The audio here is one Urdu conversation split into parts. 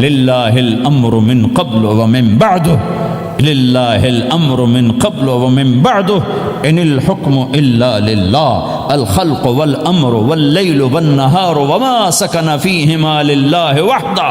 للہ الامر من قبل ومن بعد للہ الامر من قبل ومن بعد ان الحکم الا للہ الخلق والامر واللیل والنہار وما سکن فیہما للہ وحدہ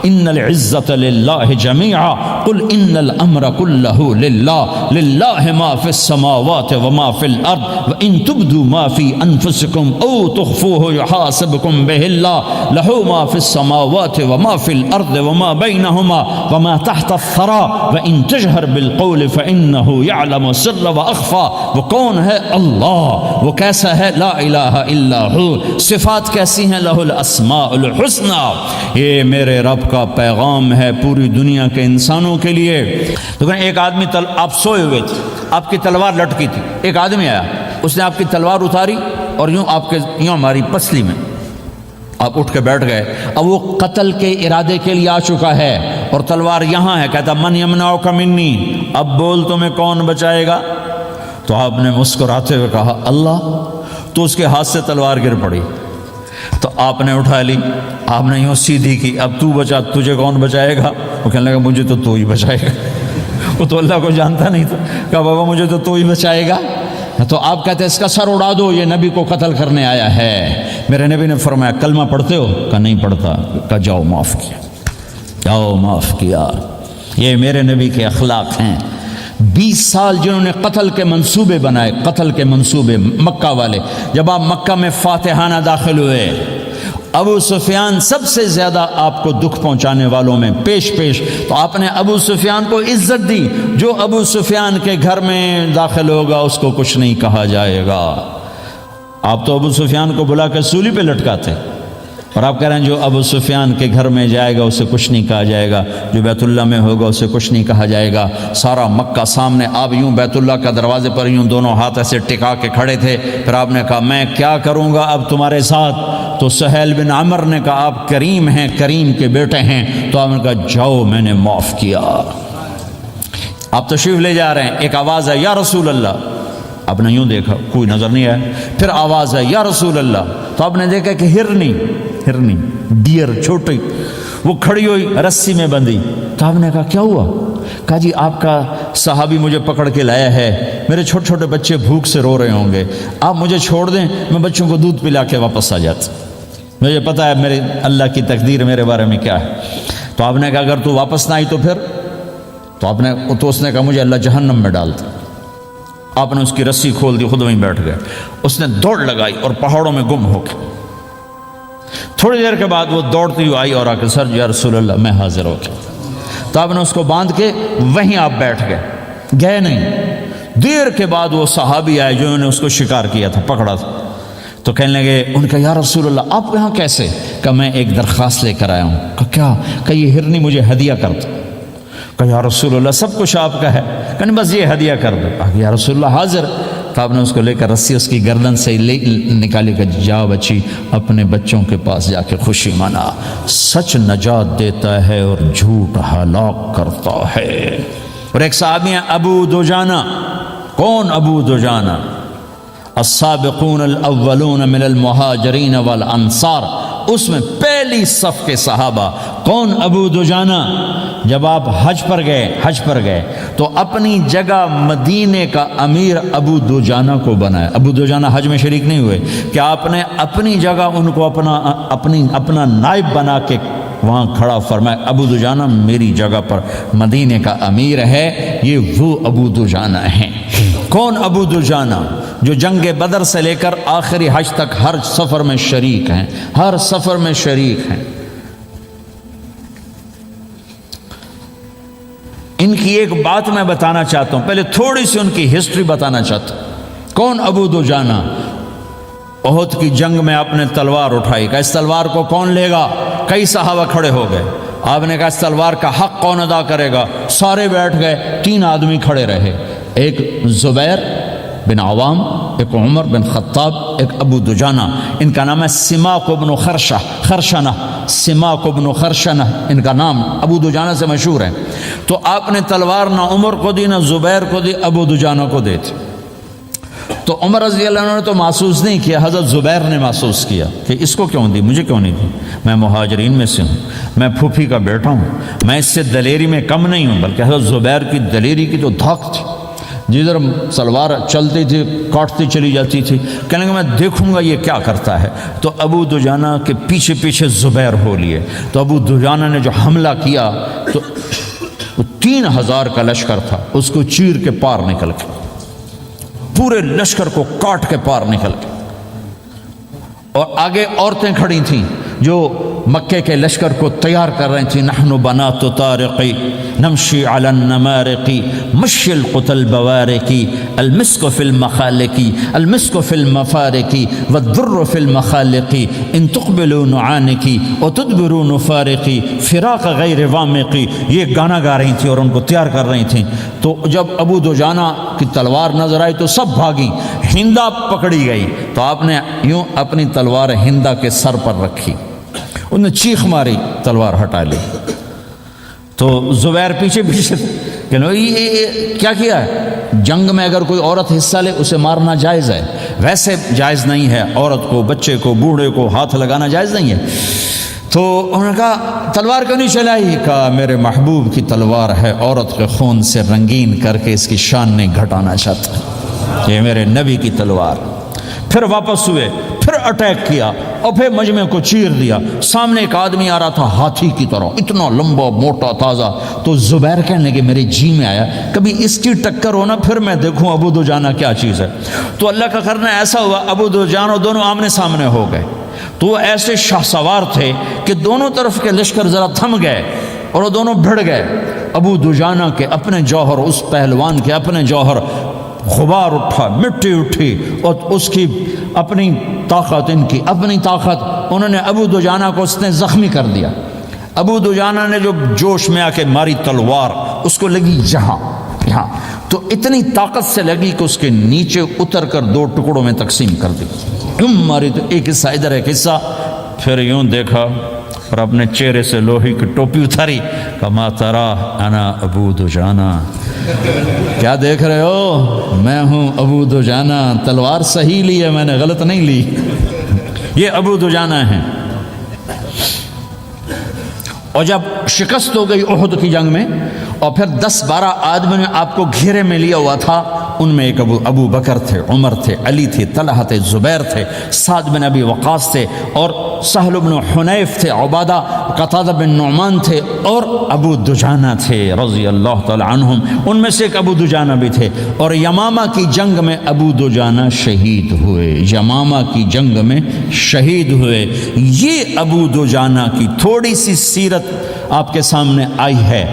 ان العزت للہ جمیعا قل ان الامر کلہ للہ للہ ما فی السماوات وما فی الارض وان تبدوا ما فی انفسکم او تخفوه یحاسبکم بہ اللہ لہ ما فی السماوات وما فی الارض وما بینہما وما تحت الثرى وان تجہر بالقول فانہ یعلم السر واخفى وہ کون ہے اللہ، وہ کیسا ہے لا الہ الا ہو، صفات کیسی ہیں لہ الاسماء الحسنى۔ یہ میرے رب کا پیغام ہے پوری دنیا کے انسانوں کے لیے۔ تو ایک آدمی آپ سوئے ہوئے تھے، آپ کی تلوار لٹکی تھی، ایک آدمی آیا، اس نے آپ کی تلوار اتاری اور یوں ہماری پسلی میں آپ اٹھ کے بیٹھ گئے۔ اب وہ قتل کے ارادے کے لیے آ چکا ہے اور تلوار یہاں ہے، کہتا من یمنعک منی، اب بول تمہیں کون بچائے گا؟ تو آپ نے مسکراتے ہوئے کہا اللہ، تو اس کے ہاتھ سے تلوار گر پڑی، تو آپ نے اٹھا لی، آپ نے یوں سیدھی کی، اب تو بچا، تجھے کون بچائے گا؟ وہ کہنے لگا مجھے تو ہی بچائے گا۔ وہ تو اللہ کو جانتا نہیں تھا، کہا بابا مجھے تو ہی بچائے گا۔ تو آپ کہتے ہیں اس کا سر اڑا دو، یہ نبی کو قتل کرنے آیا ہے۔ میرے نبی نے فرمایا کلمہ پڑھتے ہو؟ کہا نہیں پڑھتا۔ کہا جاؤ معاف کیا، جاؤ معاف کیا۔ یہ میرے نبی کے اخلاق ہیں۔ 20 سال جنہوں نے قتل کے منصوبے بنائے، قتل کے منصوبے، مکہ والے، جب آپ مکہ میں فاتحانہ داخل ہوئے، ابو سفیان سب سے زیادہ آپ کو دکھ پہنچانے والوں میں پیش تو آپ نے ابو سفیان کو عزت دی۔ جو ابو سفیان کے گھر میں داخل ہوگا اس کو کچھ نہیں کہا جائے گا۔ آپ تو ابو سفیان کو بلا کے سولی پہ لٹکاتے، اور آپ کہہ رہے ہیں جو ابو سفیان کے گھر میں جائے گا اسے کچھ نہیں کہا جائے گا، جو بیت اللہ میں ہوگا اسے کچھ نہیں کہا جائے گا۔ سارا مکہ سامنے، آپ یوں بیت اللہ کا دروازے پر یوں دونوں ہاتھ ایسے ٹکا کے کھڑے تھے۔ پھر آپ نے کہا میں کیا کروں گا اب تمہارے ساتھ؟ تو سہیل بن عمر نے کہا آپ کریم ہیں، کریم کے بیٹے ہیں۔ تو آپ نے کہا جاؤ میں نے معاف کیا۔ آپ تشریف لے جا رہے ہیں، ایک آواز ہے یا رسول اللہ، آپ نے یوں دیکھا کوئی نظر نہیں آیا، پھر آواز ہے یا رسول اللہ، تو آپ نے دیکھا کہ ہرنی ڈیر چھوٹی وہ کھڑی ہوئی رسی میں بندھی۔ تو آپ نے کہا کیا ہوا؟ کہا جی آپ کا صحابی مجھے پکڑ کے لایا ہے، میرے چھوٹے چھوٹے بچے بھوک سے رو رہے ہوں گے، آپ مجھے چھوڑ دیں، میں بچوں کو دودھ پلا کے واپس آ جاتا، مجھے پتا ہے میرے اللہ کی تقدیر میرے بارے میں کیا ہے۔ تو آپ نے کہا اگر تو واپس نہ آئی تو پھر؟ تو اس نے کہا مجھے اللہ جہنم میں ڈالتا۔ آپ نے اس کی رسی کھول دی، خود وہیں بیٹھ گئے۔ اس نے دوڑ لگائی اور پہاڑوں میں گم ہو گئی۔ تھوڑی دیر کے بعد وہ دوڑتی ہوئی آئی اور آ کے سر یا رسول اللہ میں حاضر ہو گیا۔ تو آپ نے اس کو باندھ کے وہیں آپ بیٹھ گئے نہیں۔ دیر کے بعد وہ صحابی آئے جنہوں نے اس کو شکار کیا تھا، پکڑا تھا، تو کہنے لگے ان کا یا رسول اللہ آپ یہاں کیسے؟ کہ میں ایک درخواست لے کر آیا ہوں۔ کہ کیا؟ کہ یہ ہرنی مجھے ہدیہ کر دو۔ کہ یا رسول اللہ سب کچھ آپ کا ہے، کہ نہیں بس یہ ہدیہ کر دو۔ یا رسول اللہ حاضر۔ تو آپ نے اس کو لے کر رسی اس کی گردن سے نکالی کہ جا بچی اپنے بچوں کے پاس جا کے خوشی منا، سچ نجات دیتا ہے اور جھوٹ ہلاک کرتا ہے۔ اور ایک صحابی ہیں ابو دجانہ۔ کون ابو دجانہ؟ السابقون الاولون من المہاجرین والانصار، اس میں پہلی صف کے صحابہ۔ کون ابو دجانہ؟ جب آپ حج پر گئے تو اپنی جگہ مدینے کا امیر ابو دجانہ کو بنایا۔ ابو دجانہ حج میں شریک نہیں ہوئے، کہ آپ نے اپنی جگہ ان کو اپنا نائب بنا کے وہاں کھڑا فرمایا ابو دجانہ میری جگہ پر مدینے کا امیر ہے۔ یہ وہ ابو دجانہ ہیں۔ کون ابو دجانہ؟ جو جنگ بدر سے لے کر آخری حج تک ہر سفر میں شریک ہیں، ہر سفر میں شریک ہیں۔ ان کی ایک بات میں بتانا چاہتا ہوں، پہلے تھوڑی سی ان کی ہسٹری بتانا چاہتا ہوں۔ کون ابو دجانہ؟ احد کی جنگ میں آپ نے تلوار اٹھائی، کہ اس تلوار کو کون لے گا؟ کئی صحابہ کھڑے ہو گئے۔ آپ نے کہا اس تلوار کا حق کون ادا کرے گا؟ سارے بیٹھ گئے، 3 آدمی کھڑے رہے، ایک زبیر بن عوام، ایک عمر بن خطاب، ایک ابو دجانہ۔ ان کا نام ہے سماک بن خرشنہ، سماک بن خرشنہ ان کا نام ابو دجانہ سے مشہور ہے۔ تو آپ نے تلوار نہ عمر کو دی، نہ زبیر کو دی، ابو دجانہ کو دی تھی۔ تو عمر رضی اللہ عنہ نے تو محسوس نہیں کیا، حضرت زبیر نے محسوس کیا کہ اس کو کیوں دی، مجھے کیوں نہیں دی، میں مہاجرین میں سے ہوں، میں پھوپھی کا بیٹا ہوں، میں اس سے دلیری میں کم نہیں ہوں۔ بلکہ حضرت زبیر کی دلیری کی تو دھاک تھی، جدھر سلوار چلتی تھی کاٹتی چلی جاتی تھی، کہنے لگا میں دیکھوں گا یہ کیا کرتا ہے۔ تو ابو دجانہ کے پیچھے پیچھے زبیر ہو لیے، تو ابو دجانہ نے جو حملہ کیا تو 3000 کا لشکر تھا، اس کو چیر کے پار نکل کے، پورے لشکر کو کاٹ کے پار نکل کے، اور آگے عورتیں کھڑی تھیں جو مکے کے لشکر کو تیار کر رہی تھیں۔ نحن بنات طارقی نمشی علی النمارقی مشی القتل بوارقی المسک فی المخالقی المسک فی المفارقی والدر فی المخالقی ان تقبلوا نعانقی وتدبروا نفارقی فراق غیر وامقی، یہ گانا گا رہی تھیں اور ان کو تیار کر رہی تھیں۔ تو جب ابو دجانہ کی تلوار نظر آئی تو سب بھاگی، ہندا پکڑی گئی، تو آپ نے یوں اپنی تلوار ہندا کے سر پر رکھی، انہوں نے چیخ ماری، تلوار ہٹا لی۔ تو زبیر پیچھے پیچھے کہ یہ کیا کیا ہے؟ جنگ میں اگر کوئی عورت حصہ لے اسے مارنا جائز ہے، ویسے جائز نہیں ہے، عورت کو، بچے کو، بوڑھے کو ہاتھ لگانا جائز نہیں ہے۔ تو انہوں نے کہا تلوار کیوں نہیں چلائی؟ کہا میرے محبوب کی تلوار ہے، عورت کے خون سے رنگین کر کے اس کی شان نہیں گھٹانا چاہتا، یہ میرے نبی کی تلوار۔ پھر واپس ہوئے، پھر اٹیک کیا اور پھر مجمع کو چیر دیا۔ سامنے ایک آدمی آ رہا تھا ہاتھی کی طرح، اتنا لمبا موٹا تازہ، تو زبیر کہنے لگے میرے جی میں آیا کبھی اس کی ٹکر ہونا پھر میں دیکھوں ابو دجانہ کیا چیز ہے۔ تو اللہ کا کرنا ایسا ہوا ابو دجانہ دونوں آمنے سامنے ہو گئے، تو وہ ایسے شاہ سوار تھے کہ دونوں طرف کے لشکر ذرا تھم گئے اور وہ دونوں بھڑ گئے۔ ابو دجانہ کے اپنے جوہر، اس پہلوان کے اپنے جوہر، غبار اٹھا، مٹی اٹھی، اور اس کی اپنی طاقت، ان کی اپنی طاقت، انہوں نے ابو دجانہ کو اس نے زخمی کر دیا۔ ابو دجانہ نے جو جوش میں آ کے ماری تلوار، اس کو لگی یہاں، تو اتنی طاقت سے لگی کہ اس کے نیچے اتر کر 2 ٹکڑوں میں تقسیم کر دی، ماری تو ایک حصہ ادھر ایک حصہ۔ پھر یوں دیکھا اور اپنے چہرے سے لوہی کی ٹوپی اتاری، کما ترا انا ابو دجانہ، کیا دیکھ رہے ہو میں ہوں ابو دجانہ، تلوار صحیح لی ہے میں نے، غلط نہیں لی، یہ ابو دجانہ ہیں۔ اور جب شکست ہو گئی احد کی جنگ میں، اور پھر 10-12 آدمی نے آپ کو گھیرے میں لیا ہوا تھا، ان میں ایک ابو بکر تھے، عمر تھے، علی تھے، طلحہ تھے، زبیر تھے، سعد بن ابی وقاص تھے، اور سہل بن حنیف تھے، عبادہ قتادہ بن نعمان تھے، اور ابو دجانہ تھے رضی اللہ تعالی عنہم، ان میں سے ایک ابو دجانہ بھی تھے۔ اور یمامہ کی جنگ میں ابو دجانہ شہید ہوئے، یمامہ کی جنگ میں شہید ہوئے۔ یہ ابو دجانہ کی تھوڑی سی سیرت آپ کے سامنے آئی ہے۔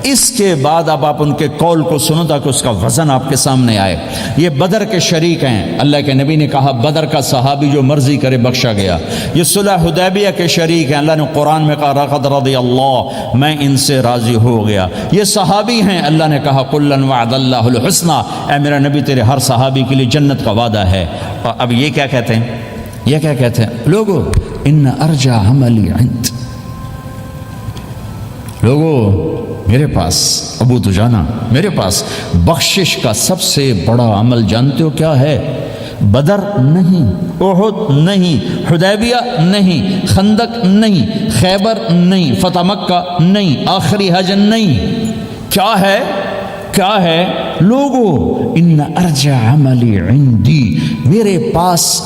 اس کے بعد اب آپ ان کے قول کو سنو تاکہ اس کا وزن آپ کے سامنے آئے۔ یہ بدر کے شریک ہیں، اللہ کے نبی نے کہا بدر کا صحابی جو مرضی کرے بخشا گیا۔ یہ صلح حدیبیہ کے شریک ہیں، اللہ نے قرآن میں کہا لقد رضی اللہ، میں ان سے راضی ہو گیا۔ یہ صحابی ہیں، اللہ نے کہا کلا وعد اللہ الحسنى، اے میرا نبی تیرے ہر صحابی کے لیے جنت کا وعدہ ہے۔ اور اب یہ کیا کہتے ہیں؟ یہ کیا کہتے ہیں لوگو؟ ان ارجع عملی عند، لوگو میرے پاس، ابو دجانہ میرے پاس بخشش کا سب سے بڑا عمل جانتے ہو کیا ہے؟ بدر نہیں، احد نہیں، حدیبیہ نہیں، خندق نہیں، خیبر نہیں، فتح مکہ نہیں، آخری حج نہیں، کیا ہے؟ کیا ہے لوگو؟ ان ارجع عملی عندی، میرے پاس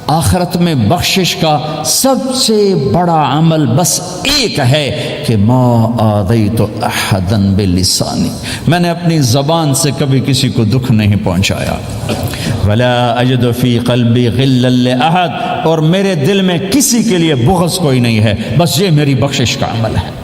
آخرت میں بخشش کا سب سے بڑا عمل بس ایک ہے کہ ما آذیت احدا بلسانی، میں نے اپنی زبان سے کبھی کسی کو دکھ نہیں پہنچایا۔ ولا اجد فی قلبی غلا لاحد، اور میرے دل میں کسی کے لیے بغض کوئی نہیں ہے، بس یہ میری بخشش کا عمل ہے۔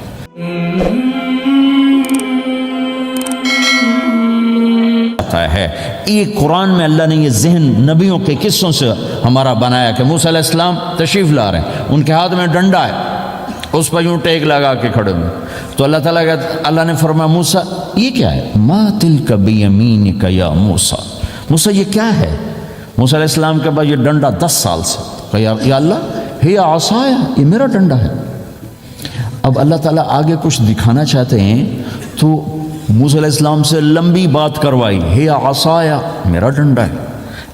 ہے یہ قرآن میں اللہ نے یہ ذہن نبیوں کے قصوں سے ہمارا بنایا کہ موسیٰ علیہ السلام تشریف لا رہے ہیں، ان کے ہاتھ میں ڈنڈا ہے، اس پر یوں ٹیک لگا کے کھڑے ہوئے، تو اللہ نے فرمایا موسیٰ یہ کیا ہے؟ ما تلک بیمینک یا موسیٰ، موسیٰ یہ کیا ہے؟ موسیٰ علیہ السلام کے بعد یہ ڈنڈا 10 سال سے، کہ یا اللہ ہی عصایا، یہ میرا ڈنڈا ہے۔ اب اللہ تعالیٰ آگے کچھ دکھانا چاہتے ہیں تو موسیٰ علیہ السلام سے لمبی بات کروائی، ہے عصایا، میرا ڈنڈا ہے۔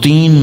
3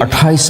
28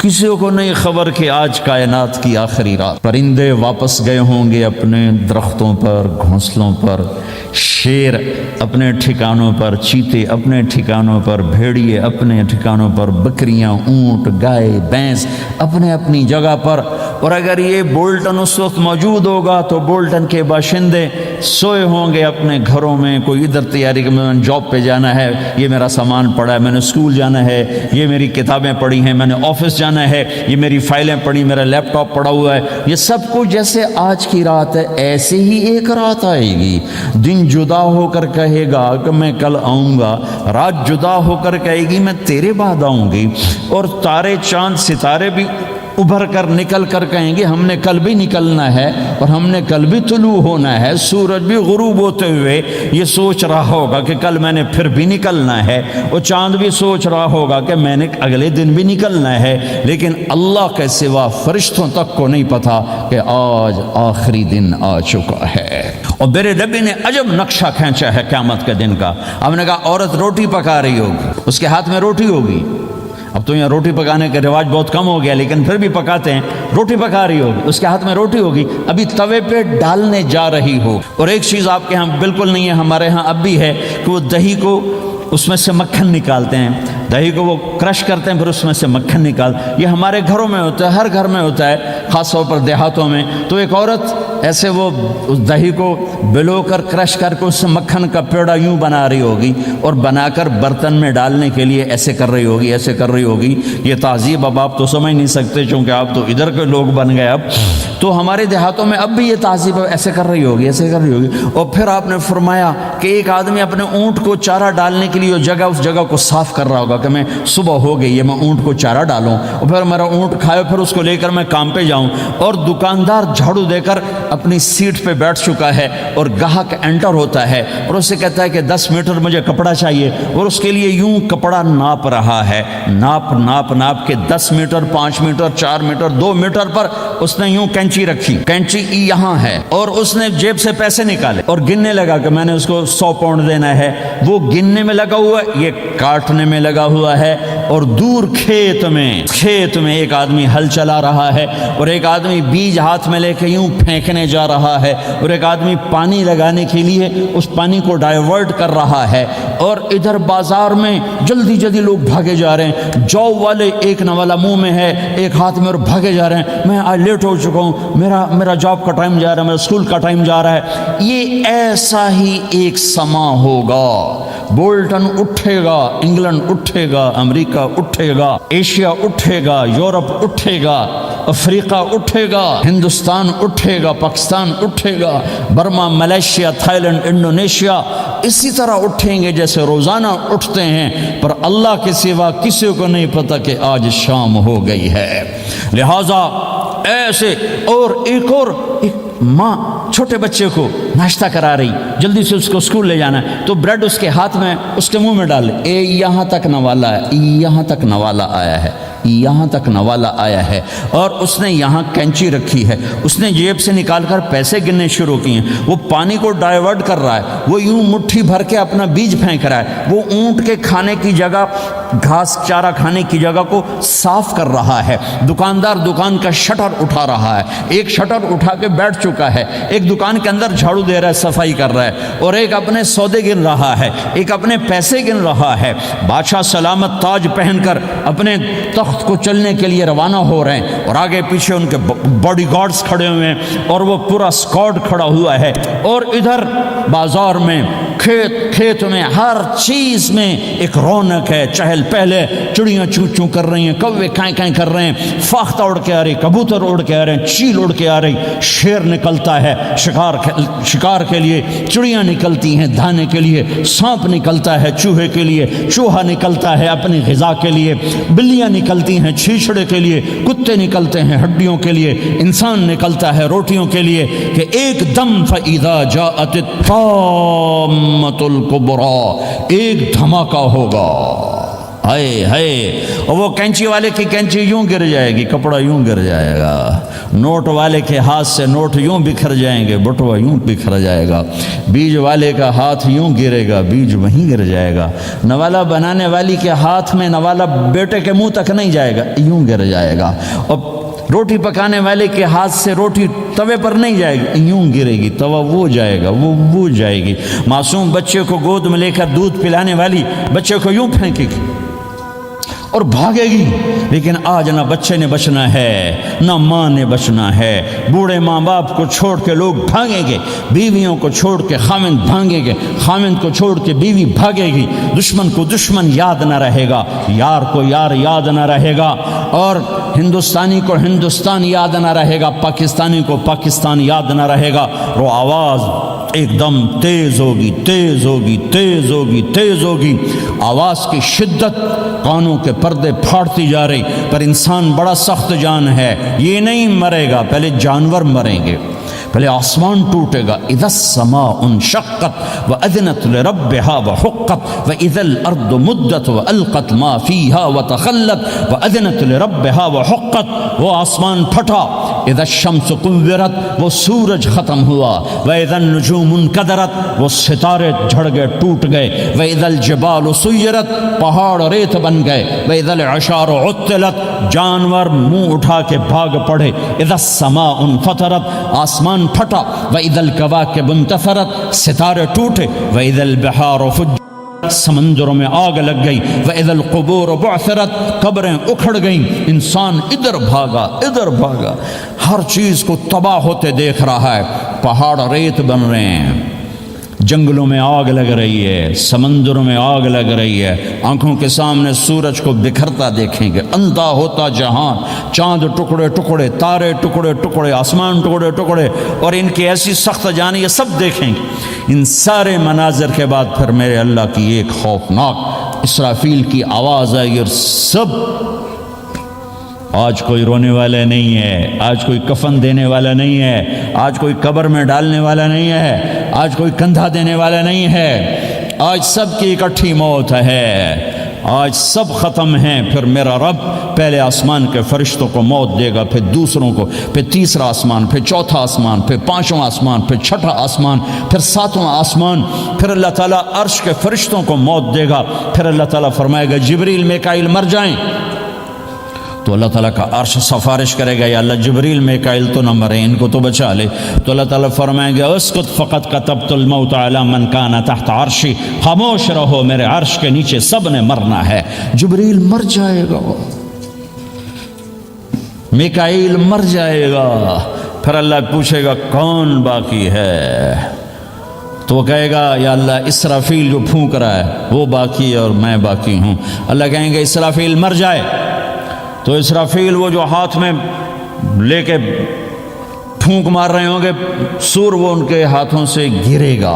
کسی کو نہیں خبر کہ آج کائنات کی آخری رات. پرندے واپس گئے ہوں گے اپنے درختوں پر، گھونسلوں پر، شیر اپنے ٹھکانوں پر، چیتے اپنے ٹھکانوں پر، بھیڑیے اپنے ٹھکانوں پر، بکریاں، اونٹ، گائے، بھینس اپنے اپنی جگہ پر. اور اگر یہ بولٹن اس وقت موجود ہوگا تو بولٹن کے باشندے سوئے ہوں گے اپنے گھروں میں. کوئی ادھر تیاری کہ میں نے جاب پہ جانا ہے، یہ میرا سامان پڑا ہے، میں نے اسکول جانا ہے، یہ میری کتابیں پڑھی ہیں، میں نے آفس جانا ہے، یہ میری فائلیں پڑھی، میرا لیپ ٹاپ پڑا ہوا ہے. یہ سب کچھ جیسے آج کی رات ہے ایسے ہی ایک رات آئے گی. دن جدا ہو کر کہے گا کہ میں کل آؤں گا، رات جدا ہو کر کہے گی میں تیرے بعد آؤں گی. اور تارے، چاند، ستارے بھی ابھر کر نکل کر کہیں گے ہم نے کل بھی نکلنا ہے اور ہم نے کل بھی طلوع ہونا ہے. سورج بھی غروب ہوتے ہوئے یہ سوچ رہا ہوگا کہ کل میں نے پھر بھی نکلنا ہے، اور چاند بھی سوچ رہا ہوگا کہ میں نے اگلے دن بھی نکلنا ہے. لیکن اللہ کے سوا فرشتوں تک کو نہیں پتا کہ آج آخری دن آ چکا ہے. اور میرے نبی نے عجب نقشہ کھینچا ہے قیامت کے دن کا. ہم نے کہا عورت روٹی پکا رہی ہوگی، اس کے ہاتھ میں روٹی ہوگی. اب تو یہاں روٹی پکانے کا رواج بہت کم ہو گیا لیکن پھر بھی پکاتے ہیں. روٹی پکا رہی ہوگی، اس کے ہاتھ میں روٹی ہوگی، ابھی توے پہ ڈالنے جا رہی ہو. اور ایک چیز آپ کے ہاں بالکل نہیں ہے، ہمارے ہاں اب بھی ہے کہ وہ دہی کو اس میں سے مکھن نکالتے ہیں، دہی کو وہ کرش کرتے ہیں پھر اس میں سے مکھن نکال. یہ ہمارے گھروں میں ہوتا ہے، ہر گھر میں ہوتا ہے، خاص طور پر دیہاتوں میں. تو ایک عورت ایسے وہ اس دہی کو بلو کر کرش کر کے اس سے مکھن کا پیڑا یوں بنا رہی ہوگی اور بنا کر برتن میں ڈالنے کے لیے ایسے کر رہی ہوگی، ایسے کر رہی ہوگی. یہ تہذیب اب آپ تو سمجھ نہیں سکتے چونکہ آپ تو ادھر کے لوگ بن گئے. اب تو ہمارے دیہاتوں میں اب بھی یہ تہذیب ایسے کر رہی ہوگی، ایسے کر رہی ہوگی. اور پھر آپ نے فرمایا کہ ایک آدمی اپنے اونٹ کو چارہ ڈالنے کے لیے اس جگہ کو صاف کر رہا ہوگا کہ میں صبح ہو گئی ہے، میں اونٹ کو چارہ ڈالوں اور پھر میرا اونٹ کھائے، پھر اس کو لے کر میں کام پہ جاؤں. اور دکاندار جھاڑو دے کر اپنی سیٹ پہ بیٹھ چکا ہے اور گاہک انٹر ہوتا ہے اور اسے کہتا ہے کہ 10 میٹر مجھے کپڑا چاہیے، اور اس کے لیے یوں کپڑا ناپ رہا ہے، ناپ کے 10 میٹر، 5 میٹر، 4 میٹر، 2 میٹر پر اس نے یوں کینچی رکھی، کینچی یہاں ہے، اور اس نے جیب سے پیسے نکالے اور گننے لگا کہ میں نے اس کو 100 پاؤنڈ دینا ہے. وہ گننے میں لگا ہوا ہے، یہ کاٹنے میں لگا ہوا ہے. اور دور کھیت میں ایک آدمی ہل چلا رہا ہے اور ایک آدمی بیج ہاتھ میں لے کے یوں پھینکنے جا رہا ہے اور ایک آدمی پانی لگانے کے لیے اس پانی کو ڈائیورٹ کر رہا ہے. اور ادھر بازار میں جلدی لوگ بھاگے جا رہے ہیں، جاب والے ایک نوالا منہ میں ہے، ایک ہاتھ میں، اور بھاگے جا رہے ہیں. میں آج لیٹ ہو چکا ہوں، میرا جاب کا ٹائم جا رہا ہے، میرا اسکول کا ٹائم جا رہا ہے. یہ ایسا ہی ایک سما ہوگا. بولٹن اٹھے گا، انگلینڈ اٹھے گا، امریکہ اٹھے گا، ایشیا اٹھے گا، یورپ اٹھے گا، افریقہ اٹھے گا، ہندوستان اٹھے گا، پاکستان اٹھے گا، Burma, Malaysia, Thailand, Indonesia اسی طرح اٹھیں گے جیسے روزانہ اٹھتے ہیں. پر اللہ کے سوا کسی کو نہیں پتا کہ آج شام ہو گئی ہے. لہذا ایسے. اور ایک ماں چھوٹے بچے کو ناشتہ کرا رہی، جلدی سے اس کو اسکول لے جانا ہے، تو بریڈ اس کے ہاتھ میں، اس کے منہ میں ڈال، یہاں تک نوالا ہے، یہاں تک نوالا آیا ہے، یہاں تک نوالا آیا ہے. اور اس نے یہاں کینچی رکھی ہے، اس نے جیب سے نکال کر پیسے گننے شروع کیے. وہ پانی کو ڈائیورٹ کر رہا ہے، وہ یوں مٹھی بھر کے اپنا بیج پھینک رہا ہے، وہ اونٹ کے کھانے کی جگہ، گھاس چارہ کھانے کی جگہ کو صاف کر رہا ہے. دکاندار دکان کا شٹر اٹھا رہا ہے، ایک شٹر اٹھا کے بیٹھ چکا ہے، ایک دکان کے اندر جھاڑو دے رہا ہے، صفائی کر رہا ہے، اور ایک اپنے سودے گن رہا ہے، ایک اپنے پیسے گن رہا ہے. بادشاہ سلامت تاج پہن کر اپنے تخت کو چلنے کے لیے روانہ ہو رہے ہیں اور آگے پیچھے ان کے باڈی گارڈز کھڑے ہوئے ہیں اور وہ پورا اسکواڈ کھڑا ہوا ہے. اور ادھر بازار میں، کھیت میں، ہر چیز میں ایک رونق ہے، چہل پہلے. چڑیاں چوں چوں کر رہی ہیں، کوے کائیں کائیں کر رہے ہیں، فاختہ اڑ کے آ رہی، کبوتر اڑ کے آ رہے ہیں، چیل اڑ کے آ رہی، شیر نکلتا ہے شکار کے لیے، چڑیاں نکلتی ہیں دھانے کے لیے، سانپ نکلتا ہے چوہے کے لیے، چوہا نکلتا ہے اپنی غذا کے لیے، بلیاں نکلتی ہیں چھیچڑے کے لیے، کتے نکلتے ہیں ہڈیوں کے لیے، انسان نکلتا ہے روٹیوں کے لیے. کہ ایک دم فَإِذَا جَاءَتِ الطَّامَّةُ الْكُبْرَى، ایک دھماکہ ہوگا. ہائے ہائے، اور وہ کینچی والے کی کینچی یوں گر جائے گی، کپڑا یوں گر جائے گا، نوٹ والے کے ہاتھ سے نوٹ یوں بکھر جائیں گے، بٹوا یوں بکھر جائے گا، بیج والے کا ہاتھ یوں گرے گا، بیج وہیں گر جائے گا، نوالا بنانے والی کے ہاتھ میں نوالا بیٹے کے منہ تک نہیں جائے گا، یوں گر جائے گا، اور روٹی پکانے والے کے ہاتھ سے روٹی توے پر نہیں جائے گی، یوں گرے گی، توا وہ جائے گا، وہ جائے گی، معصوم بچے کو گود میں لے کر دودھ پلانے والی بچے کو یوں پھینکے گی اور بھاگے گی، لیکن آج نہ بچے نے بچنا ہے نہ ماں نے بچنا ہے، بوڑھے ماں باپ کو چھوڑ کے لوگ بھاگیں گے، بیویوں کو چھوڑ کے خامند بھاگیں گے، خامند کو چھوڑ کے بیوی بھاگے گی، دشمن کو دشمن یاد نہ رہے گا، یار کو یار یاد نہ رہے گا، اور ہندوستانی کو ہندوستان یاد نہ رہے گا، پاکستانی کو پاکستان یاد نہ رہے گا، وہ آواز ایک دم تیز ہوگی، تیز ہوگی، تیز ہوگی، تیز ہوگی، آواز کی شدت کانوں کے پردے پھاڑتی جا رہی، پر انسان بڑا سخت جان ہے، یہ نہیں مرے گا، پہلے جانور مریں گے، پہلے آسمان ٹوٹے گا، اذا السماء انشقت واذنت لربها وحقت واذا الارض مدت والقت ما فيها وتخلت واذنت لربها وحقت، وہ آسمان پھٹا، اذا الشمس كورت، وہ سورج ختم ہوا، واذا النجوم انكدرت، وہ ستارے جھڑ گئے، ٹوٹ گئے، واذا الجبال سيرت، پہاڑ ریت بن گئے، واذا العشار عطلت، جانور منہ اٹھا کے بھاگ پڑے، اذا السماء انفطرت، آسمان پھٹا، وَإِذَا الْكَوَاكِبُ انْتَثَرَتْ، ستارے ٹوٹے، وَإِذَا الْبِحَارُ فُجِّرَتْ، سمندروں میں آگ لگ گئی، وَإِذَا الْقُبُورُ بُعْثِرَتْ، قبریں اکھڑ گئیں، انسان ادھر بھاگا ادھر بھاگا، ہر چیز کو تباہ ہوتے دیکھ رہا ہے، پہاڑ ریت بن رہے ہیں، جنگلوں میں آگ لگ رہی ہے، سمندروں میں آگ لگ رہی ہے، آنکھوں کے سامنے سورج کو بکھرتا دیکھیں گے، اندھا ہوتا جہان، چاند ٹکڑے ٹکڑے، تارے ٹکڑے ٹکڑے، آسمان ٹکڑے ٹکڑے، اور ان کی ایسی سخت جانی، یہ سب دیکھیں گے۔ ان سارے مناظر کے بعد پھر میرے اللہ کی ایک خوفناک اسرافیل کی آواز آئی، اور سب، آج کوئی رونے والا نہیں ہے، آج کوئی کفن دینے والا نہیں ہے، آج کوئی قبر میں ڈالنے والا نہیں ہے، آج کوئی کندھا دینے والا نہیں ہے، آج سب کی اکٹھی موت ہے، آج سب ختم ہیں۔ پھر میرا رب پہلے آسمان کے فرشتوں کو موت دے گا، پھر دوسروں کو، پھر تیسرا آسمان، پھر چوتھا آسمان، پھر پانچواں آسمان، پھر چھٹا آسمان، پھر ساتواں آسمان، پھر اللہ تعالیٰ عرش کے فرشتوں کو موت دے گا، پھر اللہ تعالیٰ فرمائے گا جبریل میکائیل مر جائیں، تو اللہ تعالیٰ کا عرش سفارش کرے گا، یا اللہ جبریل میکائیل تو نہ مرے، ان کو تو بچا لے، تو اللہ تعالیٰ فرمائیں گے اسکت فقط کتبت الموت علی من کان تحت عرشی، خاموش رہو، میرے عرش کے نیچے سب نے مرنا ہے، جبریل مر جائے گا، میکائیل مر جائے گا، پھر اللہ پوچھے گا کون باقی ہے، تو وہ کہے گا یا اللہ اسرافیل جو پھونک رہا ہے وہ باقی ہے اور میں باقی ہوں، اللہ کہیں گے اسرافیل مر جائے، تو اسرافیل وہ جو ہاتھ میں لے کے پھونک مار رہے ہوں گے سور، وہ ان کے ہاتھوں سے گرے گا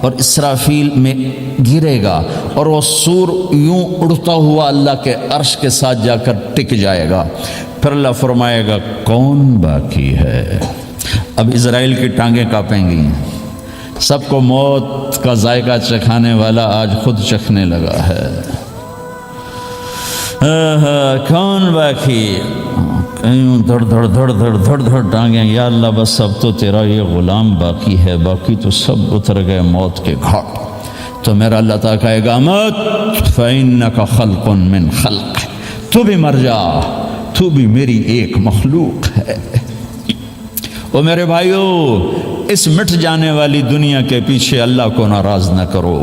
اور اسرافیل میں گرے گا، اور وہ سور یوں اڑتا ہوا اللہ کے عرش کے ساتھ جا کر ٹک جائے گا، پھر اللہ فرمائے گا کون باقی ہے، اب اسرائیل کی ٹانگیں کانپیں گی، سب کو موت کا ذائقہ چکھانے والا آج خود چکھنے لگا ہے، کون باقی، دھڑ دھڑ دھڑ دھڑ دھڑ دھڑ ٹانگیں، یا اللہ بس اب تو تیرا یہ غلام باقی ہے، باقی تو سب اتر گئے موت کے گھاٹ، تو میرا اللہ تعالیٰ کہے گا مت فَإِنَّكَ خَلْقٌ مِّن خَلْقِ، تو بھی مر جا، تو بھی میری ایک مخلوق ہے۔ او میرے بھائیو، اس مٹ جانے والی دنیا کے پیچھے اللہ کو ناراض نہ کرو،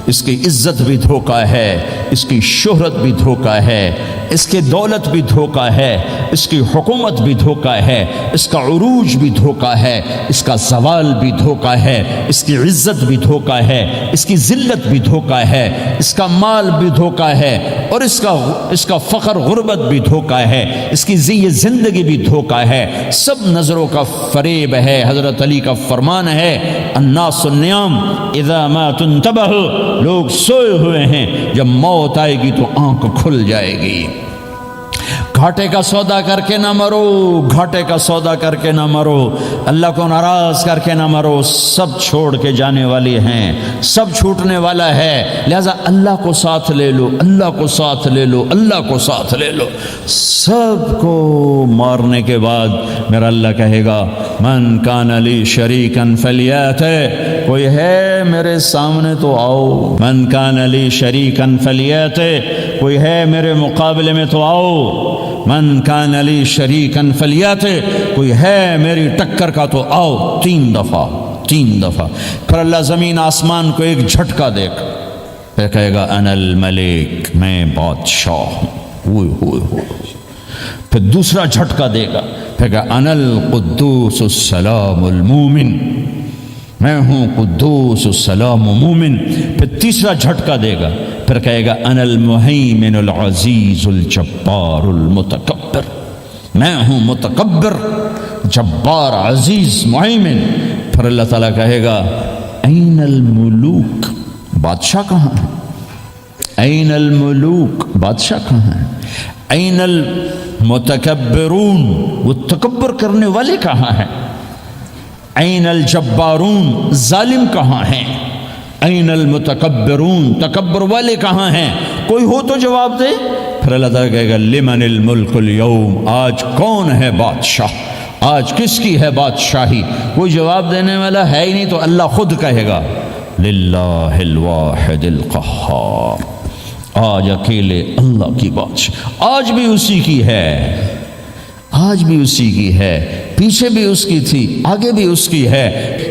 اس کی عزت بھی دھوکہ ہے، اس کی شہرت بھی دھوکہ ہے، اس کی دولت بھی دھوکہ ہے، اس کی حکومت بھی دھوکہ ہے، اس کا عروج بھی دھوکہ ہے، اس کا زوال بھی دھوکہ ہے، اس کی عزت بھی دھوکہ ہے، اس کی ذلت بھی دھوکہ ہے، اس کا مال بھی دھوکہ ہے، اور اس کا فخر غربت بھی دھوکہ ہے، اس کی زندگی بھی دھوکہ ہے، سب نظروں کا فریب ہے۔ حضرت علی کا فرمان ہے الناس النیام اذا ما تنتبہ، لوگ سوئے ہوئے ہیں، جب موت آئے گی تو آنکھ کھل جائے گی۔ گھاٹے کا سودا کر کے نہ مرو، گھاٹے کا سودا کر کے نہ مرو، اللہ کو ناراض کر کے نہ مرو، سب چھوڑ کے جانے والی ہیں، سب چھوٹنے والا ہے، لہذا اللہ کو ساتھ لے لو، اللہ کو ساتھ لے لو، اللہ کو ساتھ لے لو۔ سب کو مارنے کے بعد میرا اللہ کہے گا من کان لی شریکا فلیات، کوئی ہے میرے سامنے تو آؤ، من کان لی شریکا فلیات، کوئی ہے میرے مقابلے میں تو آؤ، من کان لی شریکا فلیات، کوئی ہے میری ٹکر کا تو آؤ، تین دفعہ۔ پھر اللہ زمین آسمان کو ایک جھٹکا دے گا، پھر کہے گا انا الملک، میں بادشاہ ہوں، پھر دوسرا جھٹکا دے گا، پھر کہا انا القدوس السلام المومن، میں ہوں قدوس السلام مومن، پھر تیسرا جھٹکا دے گا، پھر کہے گا انا المہیمن العزیز الجبار المتکبر، میں ہوں متکبر، جبار، عزیز، مہیمن۔ پھر اللہ تعالیٰ کہے گا این الملوک، بادشاہ کہاں ہے؟ این الملوک، بادشاہ کہاں ہے؟ این المتکبرون، وہ تکبر کرنے والے کہاں ہیں؟ این الجبارون، ظالم کہاں ہیں؟ این المتکبرون، تکبر والے کہاں ہیں؟ کوئی ہو تو جواب دے۔ پھر اللہ تعالیٰ کہے گا لمن الملک اليوم، آج کون ہے بادشاہ، آج کس کی ہے بادشاہی؟ کوئی جواب دینے والا ہے ہی نہیں، تو اللہ خود کہے گا للہ الواحد القہار، آج اکیلے اللہ کی بادشاہ، آج بھی اسی کی ہے، آج بھی اسی کی ہے، پیچھے بھی اس کی تھی، آگے بھی اس کی ہے،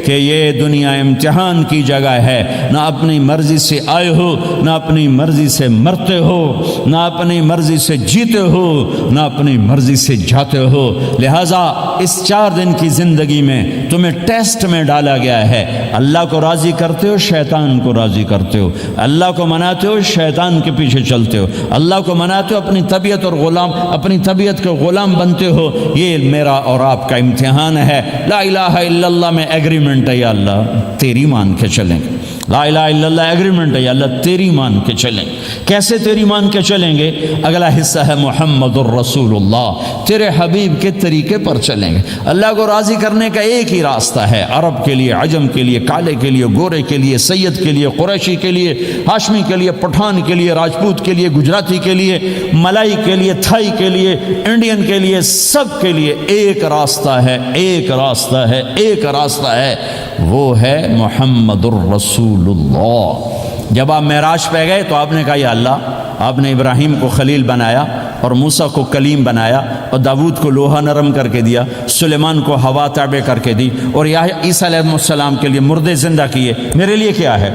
کہ یہ دنیا امتحان کی جگہ ہے، نہ اپنی مرضی سے آئے ہو، نہ اپنی مرضی سے مرتے ہو، نہ اپنی مرضی سے جیتے ہو، نہ اپنی مرضی سے جاتے ہو، لہٰذا اس 4 دن کی زندگی میں تمہیں ٹیسٹ میں ڈالا گیا ہے، اللہ کو راضی کرتے ہو، شیطان کو راضی کرتے ہو، اللہ کو مناتے ہو، شیطان کے پیچھے چلتے ہو، اللہ کو مناتے ہو، اپنی طبیعت اور غلام، اپنی طبیعت کے غلام بنتے ہو، یہ میرا اور آپ کا امتحان ہے۔ لا الہ الا اللہ میں ایگریمنٹ ہے، یا اللہ تیری مان کے چلیں گے، لا الہ الا اللہ ایگریمنٹ ہے، یا اللہ تیری مان کے چلیں گے۔ کیسے تیری مان کے چلیں گے؟ اگلا حصہ ہے محمد الرسول اللہ، تیرے حبیب کے طریقے پر چلیں گے۔ اللہ کو راضی کرنے کا ایک ہی راستہ ہے، عرب کے لیے، عجم کے لیے، کالے کے لیے، گورے کے لیے، سید کے لیے، قریشی کے لیے، ہاشمی کے لیے، پٹھان کے لیے، راجپوت کے لیے، گجراتی کے لیے، ملائی کے لیے، تھائی کے لیے، انڈین کے لیے، سب کے لیے ایک راستہ ہے، ایک راستہ ہے، ایک راستہ ہے، وہ ہے محمد الرسول اللہ۔ جب آپ معراج پہ گئے تو آپ نے کہا یا اللہ، آپ نے ابراہیم کو خلیل بنایا اور موسیٰ کو کلیم بنایا اور داود کو لوہا نرم کر کے دیا، سلیمان کو ہوا تابع کر کے دی، اور عیسیٰ علیہ السلام کے لیے مردے زندہ کیے، میرے لیے کیا ہے؟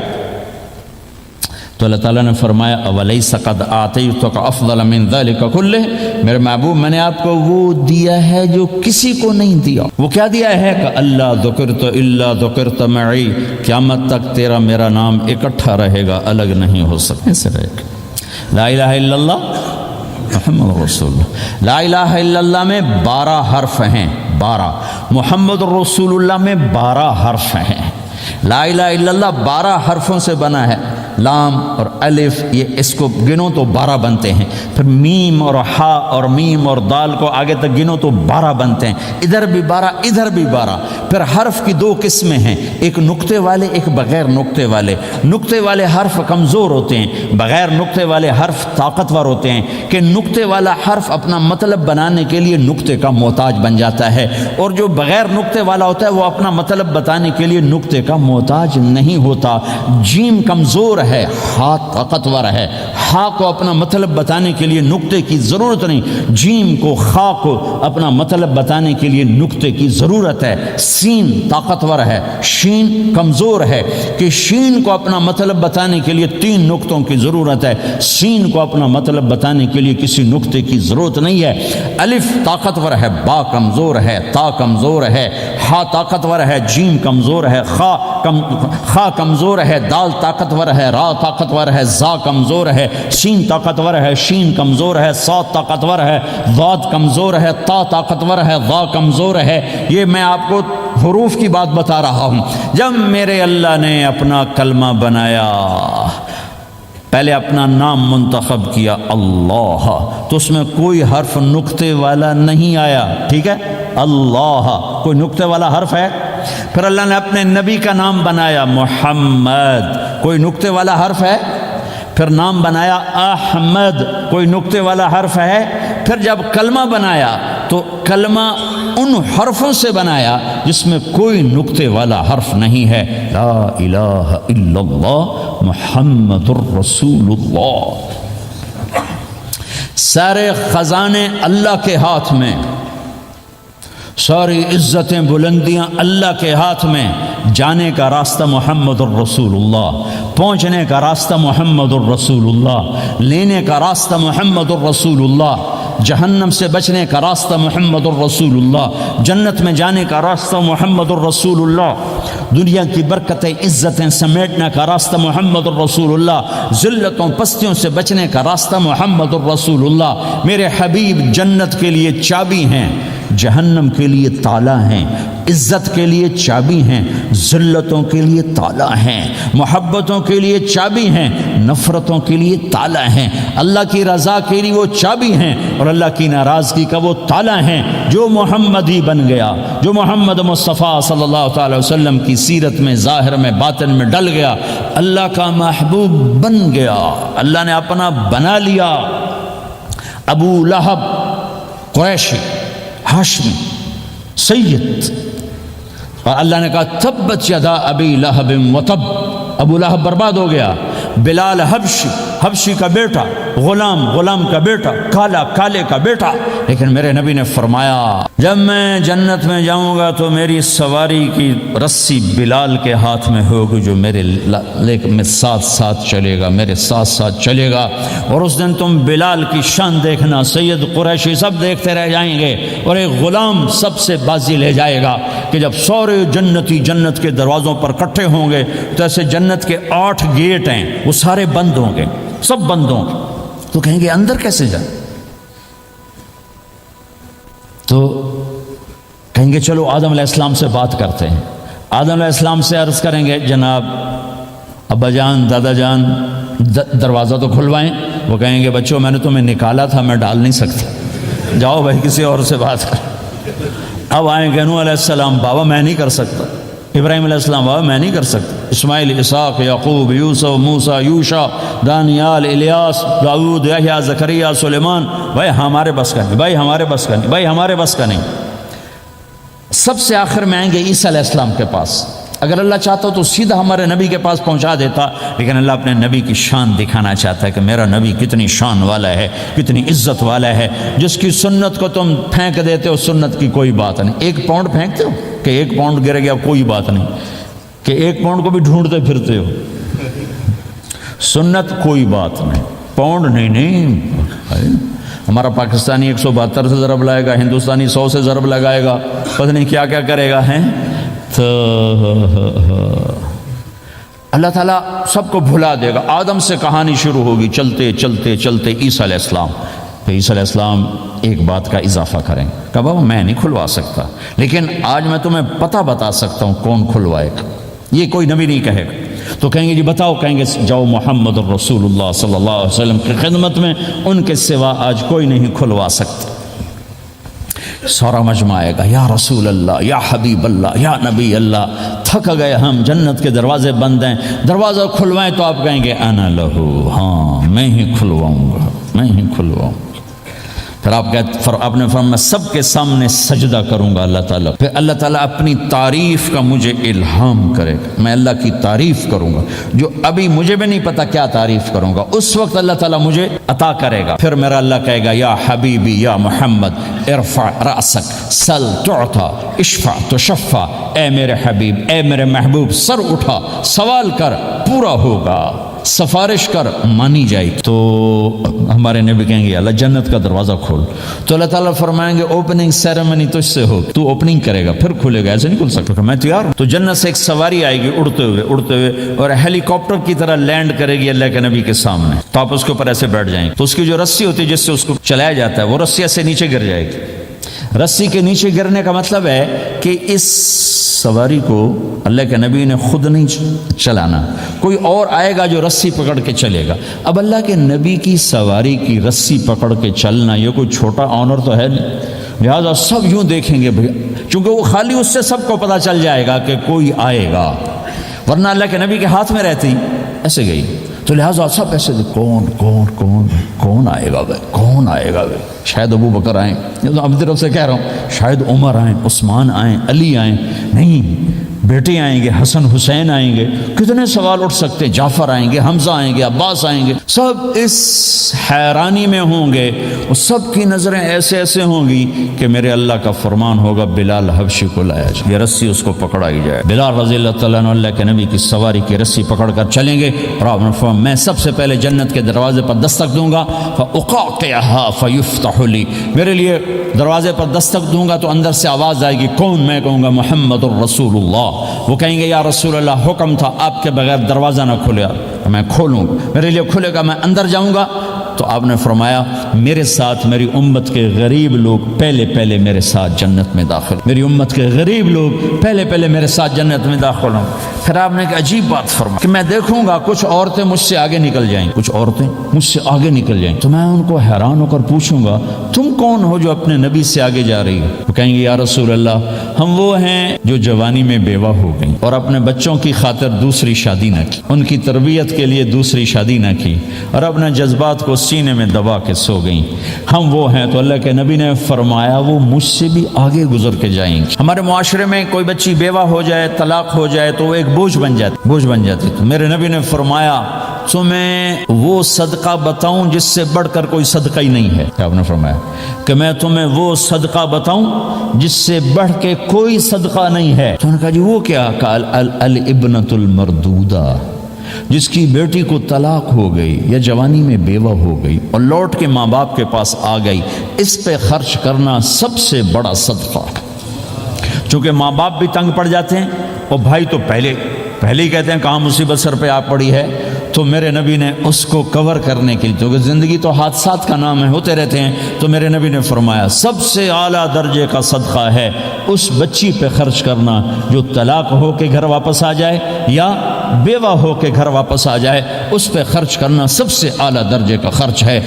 تو اللہ تعالیٰ نے فرمایا اولیس قد آتیتک افضل من ذلک کلہ، میرے محبوب میں نے آپ کو وہ دیا ہے جو کسی کو نہیں دیا۔ وہ کیا دیا ہے؟ کہ اللہ ذکرت الا ذکرت معی، قیامت تک تیرا میرا نام اکٹھا رہے گا، الگ نہیں ہو سکے سے رہے گا۔ لا الہ الا اللہ محمد رسول اللہ، لا الہ الا اللہ میں 12 حرف ہیں، 12، محمد رسول اللہ میں 12 حرف ہیں۔ لا الہ الا اللہ 12 حرفوں سے بنا ہے، لام اور الف، یہ اس کو گنو تو 12 بنتے ہیں، پھر میم اور ہا اور میم اور دال کو آگے تک گنو تو 12 بنتے ہیں، ادھر بھی 12 ادھر بھی 12۔ پھر حرف کی 2 قسمیں ہیں، ایک نقطے والے، ایک بغیر نقطے والے۔ نقطے والے حرف کمزور ہوتے ہیں، بغیر نقطے والے حرف طاقتور ہوتے ہیں، کہ نقطے والا حرف اپنا مطلب بنانے کے لیے نقطے کا محتاج بن جاتا ہے، اور جو بغیر نقطے والا ہوتا ہے وہ اپنا مطلب بتانے کے لیے نقطے کا محتاج نہیں ہوتا۔ جیم کمزور ہے، ہا طاقتور ہے، ہا کو اپنا مطلب بتانے کے لیے نقطے کی ضرورت نہیں، جیم کو، خا کو اپنا مطلب بتانے کے لیے نقطے کی ضرورت ہے۔ سین طاقتور ہے، شین کمزور ہے، کہ شین کو اپنا مطلب بتانے کے لیے 3 نقطوں کی ضرورت ہے، سین کو اپنا مطلب بتانے کے لیے کسی نقطے کی ضرورت نہیں ہے۔ الف طاقتور ہے، با کمزور ہے، تا کمزور ہے، ہا طاقتور ہے، جیم کمزور ہے، خا کمزور ہے، دال طاقتور ہے، را طاقتور ہے، زا کمزور ہے، سین طاقتور ہے، شین کمزور ہے، صاد طاقتور ہے، ضاد کمزور ہے، تا طاقتور ہے، ضا کمزور ہے۔ یہ میں آپ کو حروف کی بات بتا رہا ہوں۔ جب میرے اللہ نے اپنا کلمہ بنایا، پہلے اپنا نام منتخب کیا اللہ، تو اس میں کوئی حرف نقطے والا نہیں آیا، ٹھیک ہے، اللہ کوئی نقطے والا حرف ہے؟ پھر اللہ نے اپنے نبی کا نام بنایا محمد، کوئی نقطے والا حرف ہے؟ پھر نام بنایا احمد، کوئی نقطے والا حرف ہے؟ پھر جب کلمہ بنایا تو کلمہ ان حرفوں سے بنایا جس میں کوئی نقطے والا حرف نہیں ہے، لا الہ الا اللہ محمد الرسول اللہ۔ سارے خزانے اللہ کے ہاتھ میں، ساری عزتیں بلندیاں اللہ کے ہاتھ میں، جانے کا راستہ محمد الرسول اللہ، پہنچنے کا راستہ محمد الرسول اللہ، لینے کا راستہ محمد الرسول اللہ، جہنم سے بچنے کا راستہ محمد الرسول اللہ، جنت میں جانے کا راستہ محمد الرسول اللہ، دنیا کی برکتیں عزتیں سمیٹنے کا راستہ محمد الرسول اللہ، ذلتوں پستیوں سے بچنے کا راستہ محمد الرسول اللہ۔ میرے حبیب جنت کے لیے چابی ہیں، جہنم کے لیے تالا ہیں، عزت کے لیے چابی ہیں، ذلتوں کے لیے تالا ہیں، محبتوں کے لیے چابی ہیں، نفرتوں کے لیے تالا ہیں، اللہ کی رضا کے لیے وہ چابی ہیں اور اللہ کی ناراضگی کا وہ تالا ہیں۔ جو محمدی بن گیا، جو محمد مصطفیٰ صلی اللہ تعالی وسلم کی سیرت میں، ظاہر میں، باطن میں ڈل گیا، اللہ کا محبوب بن گیا، اللہ نے اپنا بنا لیا۔ ابو لہب قریشی، ہاشمی، سید، اور اللہ نے کہا تبت یدا ابی لہب وتب، ابو لہب برباد ہو گیا۔ بلال حبشی، حبشی کا بیٹا، غلام، غلام کا بیٹا، کالا، کالے کا بیٹا، لیکن میرے نبی نے فرمایا جب میں جنت میں جاؤں گا تو میری سواری کی رسی بلال کے ہاتھ میں ہوگی، جو میرے میں ساتھ ساتھ چلے گا، میرے ساتھ ساتھ چلے گا، اور اس دن تم بلال کی شان دیکھنا، سید قریشی سب دیکھتے رہ جائیں گے، اور ایک غلام سب سے بازی لے جائے گا کہ جب سارے جنتی جنت کے دروازوں پر اکٹھے ہوں گے تو ایسے جنت کے 8 گیٹ ہیں، وہ سارے بند ہوں گے، سب بند ہوں گے، تو کہیں گے اندر کیسے جائیں؟ تو کہیں گے چلو آدم علیہ السلام سے بات کرتے ہیں، آدم علیہ السلام سے عرض کریں گے جناب ابا جان، دادا جان، دروازہ تو کھلوائیں۔ وہ کہیں گے بچوں میں نے تمہیں نکالا تھا، میں ڈال نہیں سکتا، جاؤ بھائی کسی اور سے بات کر۔ اب آئیں گے نوح علیہ السلام، بابا میں نہیں کر سکتا، ابراہیم علیہ السلام، بابا میں نہیں کر سکتا، اسماعیل، اسحاق، یعقوب، یوسف، موسیٰ، یوشع، دانیال، الیاس، داؤد، یحییٰ، زکریا، سلیمان، بھائی ہمارے بس کا نہیں، بھائی ہمارے بس کا نہیں، بھائی ہمارے بس کا نہیں۔ سب سے آخر میں آئیں گے عیسیٰ علیہ السلام کے پاس۔ اگر اللہ چاہتا تو سیدھا ہمارے نبی کے پاس پہنچا دیتا، لیکن اللہ اپنے نبی کی شان دکھانا چاہتا ہے کہ میرا نبی کتنی شان والا ہے، کتنی عزت والا ہے، جس کی سنت کو تم پھینک دیتے ہو، سنت کی کوئی بات نہیں۔ 1 پاؤنڈ پھینکتے ہو کہ 1 پاؤنڈ گر گیا، کوئی بات نہیں، کہ 1 پاؤنڈ کو بھی ڈھونڈتے پھرتے ہو، سنت کوئی بات نہیں، پاؤنڈ نہیں۔ ہمارا پاکستانی 172 سے ضرب لائے گا، ہندوستانی 100 سے ضرب لگائے گا، پتہ نہیں کیا کیا کرے گا، ہیں تو اللہ تعالیٰ سب کو بھلا دے گا۔ آدم سے کہانی شروع ہوگی، چلتے چلتے چلتے عیسیٰ علیہ السلام، تو عیسیٰ علیہ السلام ایک بات کا اضافہ کریں، کہ بابا میں نہیں کھلوا سکتا، لیکن آج میں تمہیں پتہ بتا سکتا ہوں کون کھلوائے گا، یہ کوئی نبی نہیں کہے گا۔ تو کہیں گے جی بتاؤ، کہیں گے جاؤ محمد الرسول اللہ صلی اللہ علیہ وسلم کی خدمت میں، ان کے سوا آج کوئی نہیں کھلوا سکتا۔ سارا مجمع آئے گا، یا رسول اللہ، یا حبیب اللہ، یا نبی اللہ، تھک گئے ہم، جنت کے دروازے بند ہیں، دروازہ کھلوائیں، تو آپ کہیں گے انا لہو، ہاں میں ہی کھلواؤں گا، میں ہی کھلواؤں گا۔ پھر آپ نے فرمایا میں سب کے سامنے سجدہ کروں گا اللہ تعالیٰ، پھر اللہ تعالیٰ اپنی تعریف کا مجھے الہام کرے گا، میں اللہ کی تعریف کروں گا، جو ابھی مجھے بھی نہیں پتا کیا تعریف کروں گا، اس وقت اللہ تعالیٰ مجھے عطا کرے گا۔ پھر میرا اللہ کہے گا یا حبیبی یا محمد ارفع رأسک سل تعطا اشفع تشفع، اے میرے حبیب، اے میرے محبوب، سر اٹھا، سوال کر، پورا ہوگا، سفارش کر، مانی جائے گی۔ تو ہمارے نبی کہیں گے اللہ جنت کا دروازہ کھول، تو اللہ تعالیٰ فرمائیں گے اوپننگ سیریمنی تجھ سے ہو، تو اوپننگ کرے گا، پھر کھلے گا، ایسے نہیں کھل سکتا، میں تیار ہوں۔ تو جنت سے ایک سواری آئے گی اڑتے ہوئے اور ہیلی کاپٹر کی طرح لینڈ کرے گی اللہ کے نبی کے سامنے، تو آپ اس کے اوپر ایسے بیٹھ جائیں گے، تو اس کی جو رسی ہوتی ہے جس سے اس کو چلایا جاتا ہے، وہ رسی ایسے نیچے گر جائے گی، رسی کے نیچے گرنے کا مطلب ہے کہ اس سواری کو اللہ کے نبی نے خود نہیں چلانا، کوئی اور آئے گا جو رسی پکڑ کے چلے گا۔ اب اللہ کے نبی کی سواری کی رسی پکڑ کے چلنا یہ کوئی چھوٹا آنر تو ہے نہیں، لہٰذا سب یوں دیکھیں گے بھئی، چونکہ وہ خالی اس سے سب کو پتہ چل جائے گا کہ کوئی آئے گا، ورنہ اللہ کے نبی کے ہاتھ میں رہتی ایسے گئی، تو لہٰذا سب ایسے کون کون کون کون آئے گا بھائی، کون آئے گا بھائی؟ شاید ابو بکر آئیں، اپنی طرف سے کہہ رہا ہوں، شاید عمر آئیں، عثمان آئیں، علی آئیں، نہیں، بیٹے آئیں گے، حسن حسین آئیں گے، کتنے سوال اٹھ سکتے ہیں، جعفر آئیں گے، حمزہ آئیں گے، عباس آئیں گے، سب اس حیرانی میں ہوں گے، اور سب کی نظریں ایسے ایسے ہوں گی کہ میرے اللہ کا فرمان ہوگا بلال حبشی کو لایا جائے، یہ رسی اس کو پکڑائی جائے۔ بلال رضی اللہ تعالیٰ عنہ اللہ کے نبی کی سواری کی رسی پکڑ کر چلیں گے، اور آپ نے فرمایا میں سب سے پہلے جنت کے دروازے پر دستک دوں گا، فَأُقَعْقِعَهَا فَيُفْتَحُ لِي، میرے لیے دروازے پر دستک دوں گا تو اندر سے آواز آئے گی، کون؟ میں کہوں گا محمد الرسول اللہ، وہ کہیں گے یا رسول اللہ حکم تھا آپ کے بغیر دروازہ نہ کھلے، میں کھولوں، میرے لیے کھلے گا، میں اندر جاؤں گا۔ تو آپ نے فرمایا میرے ساتھ میری امت کے غریب لوگ پہلے پہلے میرے ساتھ جنت میں داخل، میری امت کے غریب لوگ پہلے پہلے میرے ساتھ جنت میں داخل ہوں۔ پھر آپ نے ایک عجیب بات فرمائی کہ میں دیکھوں گا کچھ عورتیں مجھ سے آگے نکل جائیں، کچھ عورتیں مجھ سے آگے نکل جائیں، تو میں ان کو حیران ہو کر پوچھوں گا تم کون ہو جو اپنے نبی سے آگے جا رہی ہو؟ وہ کہیں گے یا رسول اللہ ہم وہ ہیں جو جوانی میں بیوہ ہو گئیں اور اپنے بچوں کی خاطر دوسری شادی نہ کی، ان کی تربیت کے لیے دوسری شادی نہ کی، اور اپنے جذبات کو سینے میں دبا کے سو گئیں، ہم وہ ہیں۔ تو اللہ کے نبی نے فرمایا وہ مجھ سے بھی آگے گزر کے جائیں گے۔ ہمارے معاشرے میں کوئی بچی بیوہ ہو جائے، طلاق ہو جائے تو وہ ایک بوجھ بن جاتی، تو میرے نبی نے فرمایا تمہیں وہ صدقہ بتاؤں جس سے بڑھ کر کوئی صدقہ ہی نہیں ہے، آپ نے فرمایا کہ میں تمہیں وہ صدقہ بتاؤں جس سے بڑھ کے کوئی صدقہ نہیں ہے۔ تو انہوں نے کہا جی وہ کیا؟ کہا الابنۃ المردودہ، جس کی بیٹی کو طلاق ہو گئی یا جوانی میں بیوہ ہو گئی اور لوٹ کے ماں باپ کے پاس آ گئی، اس پہ خرچ کرنا سب سے بڑا صدقہ۔ چونکہ ماں باپ بھی تنگ پڑ جاتے ہیں اور بھائی تو پہلے ہی کہتے ہیں کہاں مصیبت سر پہ آ پڑی ہے، تو میرے نبی نے اس کو کور کرنے کے لیے، کیونکہ زندگی تو حادثات کا نام ہے، ہوتے رہتے ہیں، تو میرے نبی نے فرمایا سب سے اعلیٰ درجے کا صدقہ ہے اس بچی پہ خرچ کرنا جو طلاق ہو کے گھر واپس آ جائے یا بیوہ ہو کے گھر واپس آ جائے، اس پہ خرچ کرنا سب سے اعلیٰ درجے کا خرچ ہے۔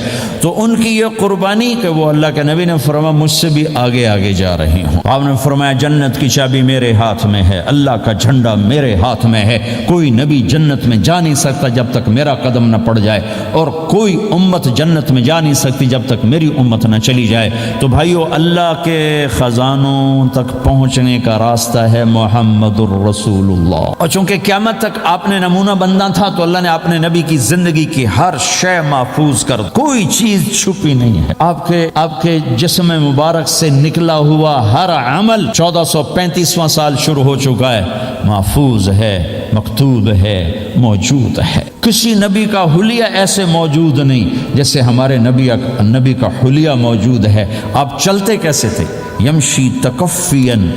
تو ان کی یہ قربانی کہ وہ اللہ کے نبی نے فرمایا مجھ سے بھی آگے آگے جا رہی ہوں۔ آپ نے فرمایا جنت کی چابی میرے ہاتھ میں ہے، اللہ کا جھنڈا میرے ہاتھ میں ہے، کوئی نبی جنت میں جا نہیں سکتا جب تک میرا قدم نہ پڑ جائے، اور کوئی امت جنت میں جا نہیں سکتی جب تک میری امت نہ چلی جائے۔ تو بھائیو اللہ کے خزانوں تک پہنچنے کا راستہ ہے محمد الرسول اللہ، اور چونکہ قیامت تک آپ نے نمونہ بندہ تھا تو اللہ نے اپنے نبی کی زندگی کی ہر شے محفوظ کر، کوئی چیز چھپی نہیں ہے۔ آپ کے جسم مبارک سے نکلا ہوا ہر عمل 1435واں سال شروع ہو چکا ہے، محفوظ ہے، مکتوب ہے، موجود ہے۔ کسی نبی کا حلیہ ایسے موجود نہیں جیسے ہمارے نبی کا حلیہ موجود ہے۔ آپ چلتے کیسے تھے؟ یمشی تکفین،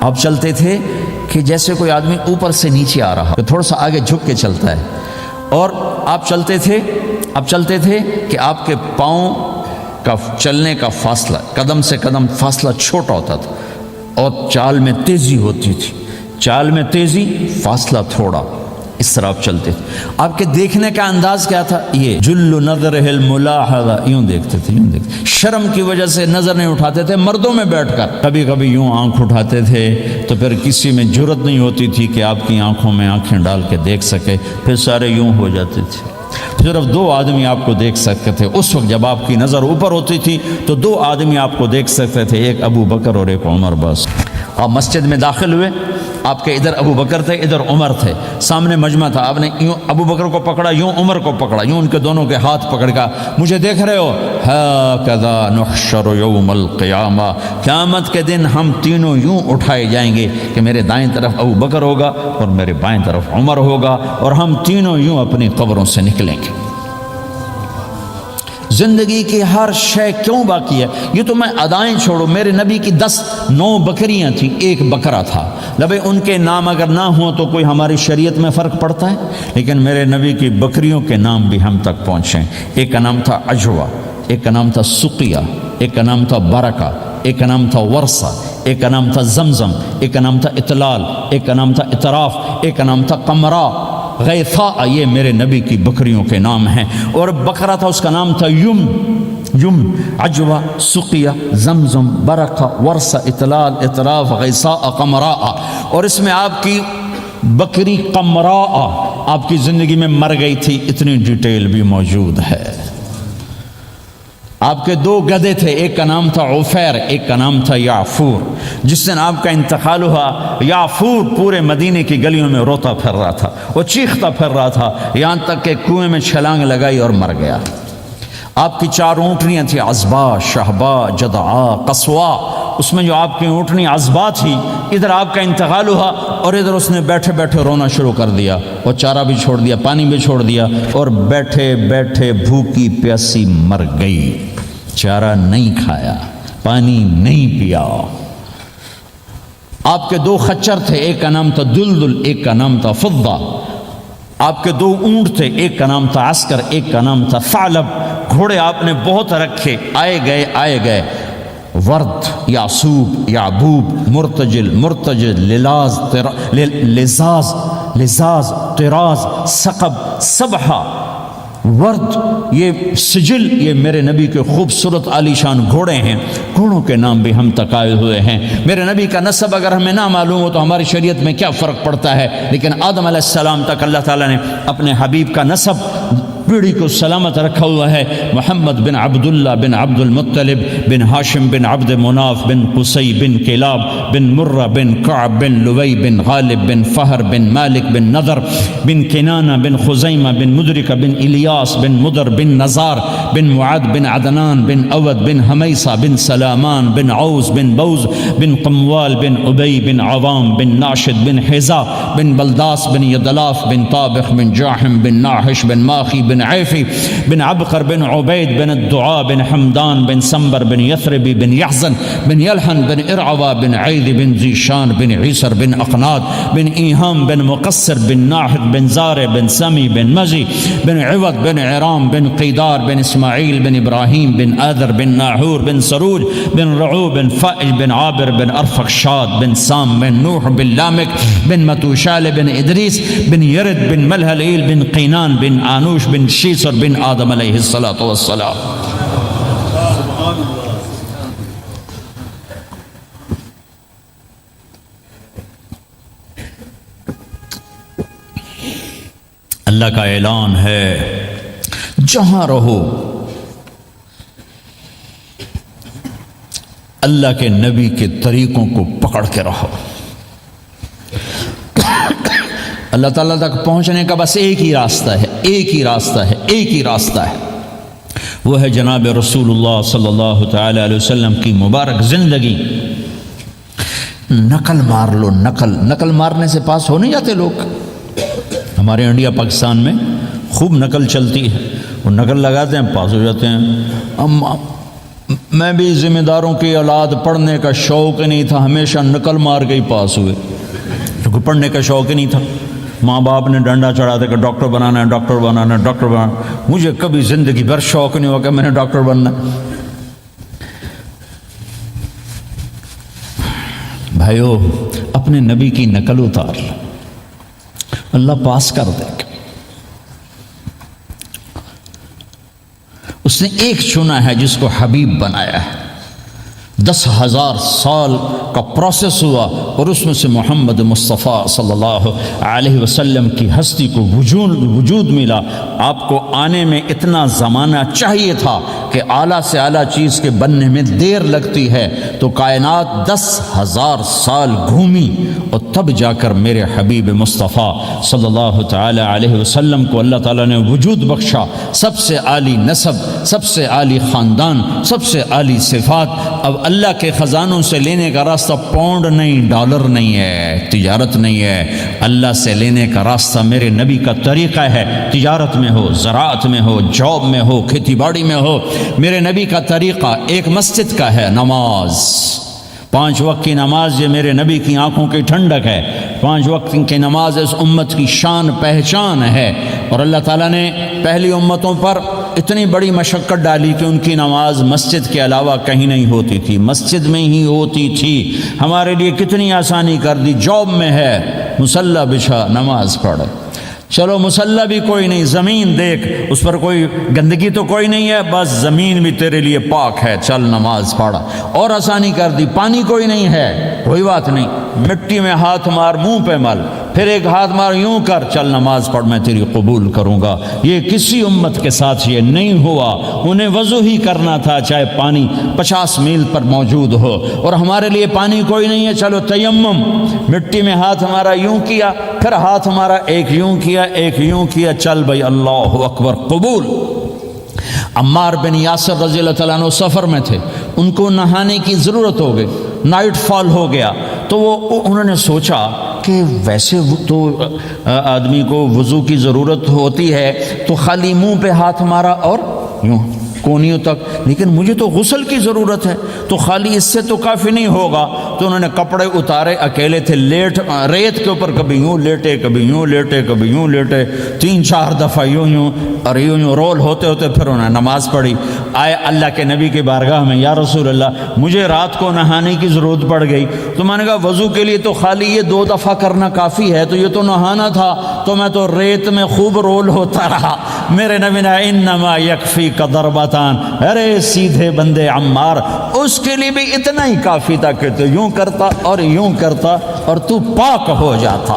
آپ چلتے تھے کہ جیسے کوئی آدمی اوپر سے نیچے آ رہا، تھوڑا سا آگے جھک کے چلتا ہے، اور آپ چلتے تھے کہ آپ کے پاؤں کا چلنے کا فاصلہ، قدم سے قدم فاصلہ چھوٹا ہوتا تھا، اور چال میں تیزی ہوتی تھی، چال میں تیزی، فاصلہ تھوڑا، اس طرح آپ چلتے تھے۔ آپ کے دیکھنے کا انداز کیا تھا؟ یہ جل نظرہ الملاحظہ، یوں دیکھتے تھے، شرم کی وجہ سے نظر نہیں اٹھاتے تھے مردوں میں بیٹھ کر، کبھی کبھی یوں آنکھ اٹھاتے تھے تو پھر کسی میں جرت نہیں ہوتی تھی کہ آپ کی آنکھوں میں آنکھیں ڈال کے دیکھ سکے، پھر سارے یوں ہو جاتے تھے، صرف 2 آدمی آپ کو دیکھ سکتے تھے۔ اس وقت جب آپ کی نظر اوپر ہوتی تھی تو 2 آدمی آپ کو دیکھ سکتے تھے، ایک ابو بکر اور ایک عمر، بس۔ آپ مسجد میں داخل ہوئے، آپ کے ادھر ابو بکر تھے، ادھر عمر تھے، سامنے مجمع تھا، آپ نے یوں ابو بکر کو پکڑا، یوں عمر کو پکڑا، یوں ان کے دونوں کے ہاتھ پکڑ کا، مجھے دیکھ رہے ہو؟ ہاکذا نحشر یوم القیامہ، قیامت کے دن ہم تینوں یوں اٹھائے جائیں گے کہ میرے دائیں طرف ابو بکر ہوگا اور میرے بائیں طرف عمر ہوگا، اور ہم تینوں یوں اپنی قبروں سے نکلیں گے۔ زندگی کی ہر شے کیوں باقی ہے؟ یہ تو میں ادائیں چھوڑو، میرے نبی کی 9 بکریاں تھیں، 1 بکرا تھا، لبے ان کے نام اگر نہ ہوں تو کوئی ہماری شریعت میں فرق پڑتا ہے، لیکن میرے نبی کی بکریوں کے نام بھی ہم تک پہنچیں۔ ایک کا نام تھا عجوہ، ایک کا نام تھا سقیہ، ایک کا نام تھا برکہ، ایک کا نام تھا ورثہ، ایک کا نام تھا زمزم، ایک کا نام تھا اطلال، ایک کا نام تھا اطراف، ایک کا نام تھا قمرا، غیثاء، یہ میرے نبی کی بکریوں کے نام ہیں۔ اور بکرا تھا اس کا نام تھا یم، عجوہ، سقیہ، زمزم، برکہ، ورثہ، اطلال، اطراف، غیثاء، قمراء۔ اور اس میں آپ کی بکری قمراء آپ کی زندگی میں مر گئی تھی، اتنی ڈیٹیل بھی موجود ہے۔ آپ کے دو گدھے تھے، ایک کا نام تھا عفیر، ایک کا نام تھا یعفور۔ جس دن آپ کا انتقال ہوا، یعفور پورے مدینے کی گلیوں میں روتا پھر رہا تھا، وہ چیختا پھر رہا تھا، یہاں تک کہ کنویں میں چھلانگ لگائی اور مر گیا۔ آپ کی 4 اونٹنیاں تھیں، عزبا، شہبا، جدعا، قصوا۔ اس میں جو آپ کی اونٹنی عزبا تھی، ادھر آپ کا انتقال ہوا اور ادھر اس نے بیٹھے بیٹھے رونا شروع کر دیا، اور چارہ بھی چھوڑ دیا، پانی بھی چھوڑ دیا، اور بیٹھے بیٹھے بھوکی پیاسی مر گئی۔ چارہ نہیں کھایا، پانی نہیں پیا۔ آپ کے 2 خچر تھے، ایک کا نام تھا دلدل، ایک کا نام تھا فضہ۔ آپ کے 2 اونٹ تھے، ایک کا نام تھا عسکر، ایک کا نام تھا ثعلب۔ گھوڑے آپ نے بہت رکھے، آئے گئے، ورد، یعصوب، یعبوب، مرتجل، لزاز، طراز، ثقب، سبحہ، ورد، یہ سجل، یہ میرے نبی کے خوبصورت عالی شان گھوڑے ہیں۔ گھوڑوں کے نام بھی ہم تک آئے ہوئے ہیں۔ میرے نبی کا نسب اگر ہمیں نہ معلوم ہو تو ہماری شریعت میں کیا فرق پڑتا ہے، لیکن آدم علیہ السلام تک اللہ تعالیٰ نے اپنے حبیب کا نسب پیڑھی کو سلامت رکھا ہوا ہے۔ محمد بن عبداللہ بن عبد المطلب بن ہاشم بن عبد مناف بن قصی بن کلاب بن مرہ بن کعب بن لوی بن غالب بن فہر بن مالک بن نضر بن کنانہ بن خزیمہ بن مدرکہ بن الیاس بن مدر بن نزار بن معد بن عدنان بن اود بن حمیصہ بن سلامان بن عوز بن بوز بن قموال بن عبی بن عوام بن ناشد بن حزا بن بلداس بن یدلاف بن طابخ بن جاحم بن ناحش بن ماخی بن عیفی بن عبقر بن عبید بن الدعاء بن حمدان بن سنبر بن یثربی بن یحزن بن یلحن بن ارعوا بن عید بن ذیشان بن عیسر بن اقناد بن ایہام بن مقصر بن ناحد بن زار بن سمی بن مزی بن عوض بن عرام بن قیدار بن اسماعیل بن ابراہیم بن آذر بن ناحور بن سروج بن رعو بن فائل بن عابر بن ارفخشاد بن سام بن نوح بن لامک بن متوشال بن ادریس بن یرد بن ملہلیل بن قینان بن آنوش بن شیسر بن آدم علیہ السلام۔ اللہ کا اعلان ہے، جہاں رہو اللہ کے نبی کے طریقوں کو پکڑ کے رہو۔ اللہ تعالیٰ تک پہنچنے کا بس ایک ہی راستہ ہے، ایک ہی راستہ ہے، وہ ہے جناب رسول اللہ صلی اللہ تعالی علیہ وسلم کی مبارک زندگی۔ نقل مار لو، نقل مارنے سے پاس ہو نہیں جاتے لوگ۔ ہمارے انڈیا پاکستان میں خوب نقل چلتی ہے، وہ نقل لگاتے ہیں، پاس ہو جاتے ہیں۔ میں بھی ذمہ داروں کی اولاد، پڑھنے کا شوق نہیں تھا، ہمیشہ نقل مار کے ہی پاس ہوئے، کیونکہ پڑھنے کا شوق ہی نہیں تھا۔ ماں باپ نے ڈنڈا چڑھا دیا کہ ڈاکٹر بنانا ہے۔ مجھے کبھی زندگی بھر شوق نہیں ہوا کہ میں نے ڈاکٹر بننا ہے۔ بھائیو، اپنے نبی کی نقل اتار، اللہ پاس کر دے گا۔ اس نے ایک چنا ہے جس کو حبیب بنایا ہے۔ 10,000 سال کا پروسیس ہوا اور اس میں سے محمد مصطفیٰ صلی اللہ علیہ وسلم کی ہستی کو وجود ملا۔ آپ کو آنے میں اتنا زمانہ چاہیے تھا کہ اعلیٰ سے اعلیٰ چیز کے بننے میں دیر لگتی ہے، تو کائنات 10,000 سال گھومی اور تب جا کر میرے حبیب مصطفیٰ صلی اللہ تعالی علیہ وسلم کو اللہ تعالیٰ نے وجود بخشا۔ سب سے عالی نسب، سب سے عالی خاندان، سب سے عالی صفات۔ اب اللہ کے خزانوں سے لینے کا راستہ پاؤنڈ نہیں، ڈالر نہیں ہے، تجارت نہیں ہے۔ اللہ سے لینے کا راستہ میرے نبی کا طریقہ ہے۔ تجارت میں ہو، زراعت میں ہو، جاب میں ہو، کھیتی باڑی میں ہو، میرے نبی کا طریقہ ایک مسجد کا ہے، نماز۔ 5 وقت کی نماز یہ میرے نبی کی آنکھوں کی ٹھنڈک ہے۔ 5 وقت کی نماز اس امت کی شان پہچان ہے، اور اللہ تعالیٰ نے پہلی امتوں پر اتنی بڑی مشقت ڈالی کہ ان کی نماز مسجد کے علاوہ کہیں نہیں ہوتی تھی، مسجد میں ہی ہوتی تھی۔ ہمارے لیے کتنی آسانی کر دی، جاب میں ہے مصلی بچھا نماز پڑھ، چلو مصلی بھی کوئی نہیں، زمین دیکھ اس پر کوئی گندگی تو کوئی نہیں ہے، بس زمین بھی تیرے لیے پاک ہے، چل نماز پڑھ۔ اور آسانی کر دی، پانی کوئی نہیں ہے، کوئی بات نہیں، مٹی میں ہاتھ مار، منہ پہ مل، پھر ایک ہاتھ مار، یوں کر، چل نماز پڑھ، میں تیری قبول کروں گا۔ یہ کسی امت کے ساتھ یہ نہیں ہوا، انہیں وضو ہی کرنا تھا چاہے پانی 50 میل پر موجود ہو، اور ہمارے لیے پانی کوئی نہیں ہے، چلو تیمم، مٹی میں ہاتھ ہمارا یوں کیا، پھر ہاتھ ہمارا ایک یوں کیا ایک یوں کیا، چل بھائی اللہ اکبر قبول۔ عمار بن یاسر رضی اللہ تعالیٰ عنہ سفر میں تھے، ان کو نہانے کی ضرورت ہو گئی، نائٹ فال ہو گیا، تو انہوں نے سوچا کہ ویسے تو آدمی کو وضو کی ضرورت ہوتی ہے تو خالی منہ پہ ہاتھ مارا اور یوں کونیوں تک، لیکن مجھے تو غسل کی ضرورت ہے، تو خالی اس سے تو کافی نہیں ہوگا، تو انہوں نے کپڑے اتارے، اکیلے تھے، ریت کے اوپر کبھی یوں لیٹے کبھی یوں لیٹے کبھی یوں لیٹے، 3-4 دفعہ یوں اور یوں رول ہوتے ہوتے پھر انہوں نے نماز پڑھی۔ آئے اللہ کے نبی کی بارگاہ میں، یا رسول اللہ مجھے رات کو نہانے کی ضرورت پڑ گئی، تو میں نے کہا وضو کے لیے تو خالی یہ 2 دفعہ کرنا کافی ہے، تو یہ تو نہانا تھا، تو میں تو ریت میں خوب رول ہوتا رہا۔ میرے نبی نے انما یکفی کا ضربتان، ارے سیدھے بندے عمار، اس کے لیے بھی اتنا ہی کافی تھا کہ تو یوں کرتا اور یوں کرتا اور تو پاک ہو جاتا۔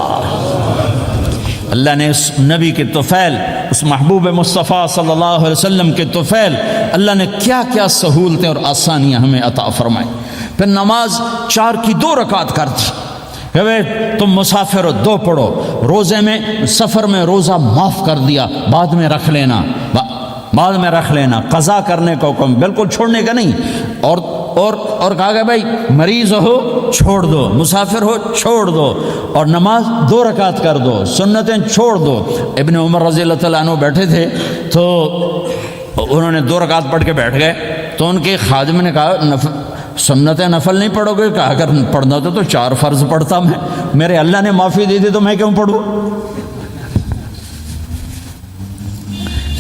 اللہ نے اس نبی کے طفیل، اس محبوب مصطفیٰ صلی اللہ علیہ وسلم کے طفیل، اللہ نے کیا کیا سہولتیں اور آسانیاں ہمیں عطا فرمائی۔ پھر نماز 4 کی 2 رکعت کر دی کہ تم مسافر ہو 2 پڑھو، روزے میں سفر میں روزہ معاف کر دیا، بعد میں رکھ لینا، بعد میں رکھ لینا، قضا کرنے کا حکم، بالکل چھوڑنے کا نہیں، اور کہا کہ بھائی مریض ہو چھوڑ دو، مسافر ہو چھوڑ دو، اور نماز 2 رکعت کر دو، سنتیں چھوڑ دو۔ ابن عمر رضی اللہ تعالیٰ عنہ بیٹھے تھے تو انہوں نے 2 رکعت پڑھ کے بیٹھ گئے، تو ان کے خادم نے کہا سنتیں نفل نہیں پڑھو گے؟ کہا اگر پڑھنا تو 4 فرض پڑھتا میں، میرے اللہ نے معافی دے دی تو میں کیوں پڑھوں؟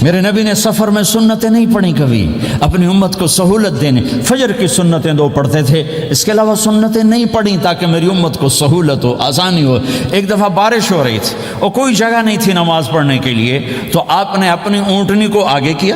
میرے نبی نے سفر میں سنتیں نہیں پڑھی کبھی، اپنی امت کو سہولت دینے، فجر کی سنتیں 2 پڑھتے تھے، اس کے علاوہ سنتیں نہیں پڑھی تاکہ میری امت کو سہولت ہو، آسانی ہو۔ ایک دفعہ بارش ہو رہی تھی اور کوئی جگہ نہیں تھی نماز پڑھنے کے لیے، تو آپ نے اپنی اونٹنی کو آگے کیا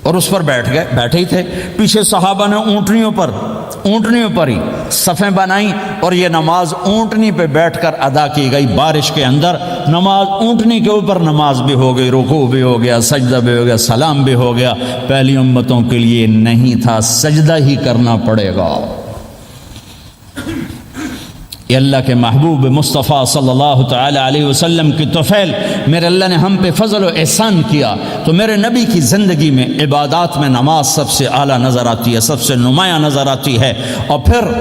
اور اس پر بیٹھ گئے، بیٹھے ہی تھے، پیچھے صحابہ نے اونٹنیوں پر ہی صفیں بنائیں، اور یہ نماز اونٹنی پہ بیٹھ کر ادا کی گئی بارش کے اندر۔ نماز اونٹنی کے اوپر نماز بھی ہو گئی، رکوع بھی ہو گیا، سجدہ بھی ہو گیا، سلام بھی ہو گیا۔ پہلی امتوں کے لیے نہیں تھا، سجدہ ہی کرنا پڑے گا۔ یہ اللہ کے محبوب مصطفیٰ صلی اللہ تعالی علیہ وسلم کی طفیل، میرے اللہ نے ہم پہ فضل و احسان کیا، تو میرے نبی کی زندگی میں عبادات میں نماز سب سے اعلیٰ نظر آتی ہے، سب سے نمایاں نظر آتی ہے، اور پھر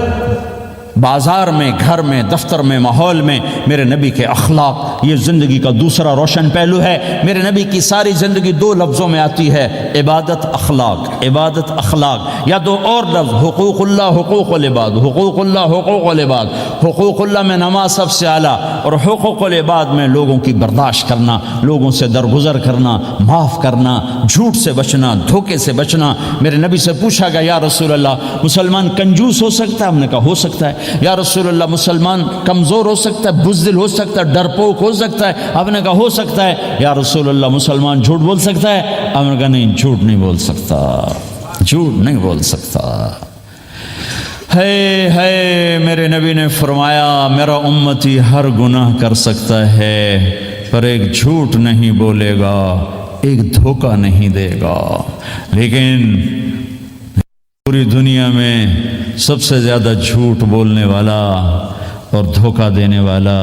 بازار میں، گھر میں، دفتر میں، ماحول میں میرے نبی کے اخلاق، یہ زندگی کا دوسرا روشن پہلو ہے۔ میرے نبی کی ساری زندگی 2 لفظوں میں آتی ہے، عبادت اخلاق، عبادت اخلاق، یا 2 اور لفظ، حقوق اللہ حقوق العباد، حقوق اللہ حقوق العباد۔ حقوق اللہ میں نماز سب سے اعلیٰ، اور حقوق العباد میں لوگوں کی برداشت کرنا، لوگوں سے درگزر کرنا، معاف کرنا، جھوٹ سے بچنا، دھوکے سے بچنا۔ میرے نبی سے پوچھا گیا یا رسول اللہ مسلمان کنجوس ہو سکتا ہے؟ ہم نے کہا ہو سکتا ہے۔ یا رسول اللہ مسلمان کمزور ہو سکتا ہے، بزدل ہو سکتا ہے، ڈرپوک ہو سکتا ہے؟ آپ نے کہا ہو سکتا ہے۔ یا رسول اللہ مسلمان جھوٹ بول سکتا ہے؟ آپ نے کہا نہیں، جھوٹ نہیں بول سکتا، جھوٹ نہیں بول سکتا۔ ہے میرے نبی نے فرمایا میرا امتی ہر گناہ کر سکتا ہے، پر ایک جھوٹ نہیں بولے گا، ایک دھوکہ نہیں دے گا۔ لیکن پوری دنیا میں سب سے زیادہ جھوٹ بولنے والا اور دھوکہ دینے والا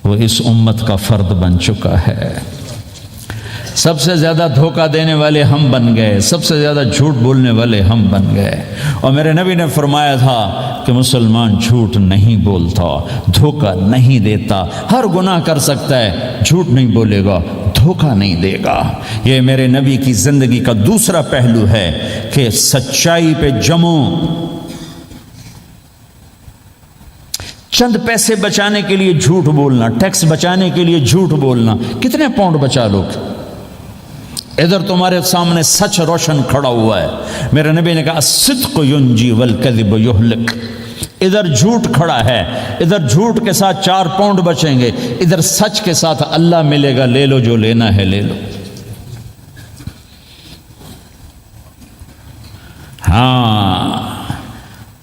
وہ اس امت کا فرد بن چکا ہے۔ سب سے زیادہ دھوکہ دینے والے ہم بن گئے، سب سے زیادہ جھوٹ بولنے والے ہم بن گئے۔ اور میرے نبی نے فرمایا تھا کہ مسلمان جھوٹ نہیں بولتا، دھوکہ نہیں دیتا، ہر گناہ کر سکتا ہے، جھوٹ نہیں بولے گا، دھوکہ نہیں دے گا۔ یہ میرے نبی کی زندگی کا دوسرا پہلو ہے کہ سچائی پہ جمو۔ چند پیسے بچانے کے لیے جھوٹ بولنا، ٹیکس بچانے کے لیے جھوٹ بولنا، کتنے پاؤنڈ بچا لوگ؟ ادھر تمہارے سامنے سچ روشن کھڑا ہوا ہے. میرے نبی نے کہا الصدق ینجی والکذب یہلک. ادھر جھوٹ کھڑا ہے، ادھر جھوٹ کے ساتھ 4 پاؤنڈ بچیں گے، ادھر سچ کے ساتھ اللہ ملے گا، لے لو جو لینا ہے لے لو. ہاں،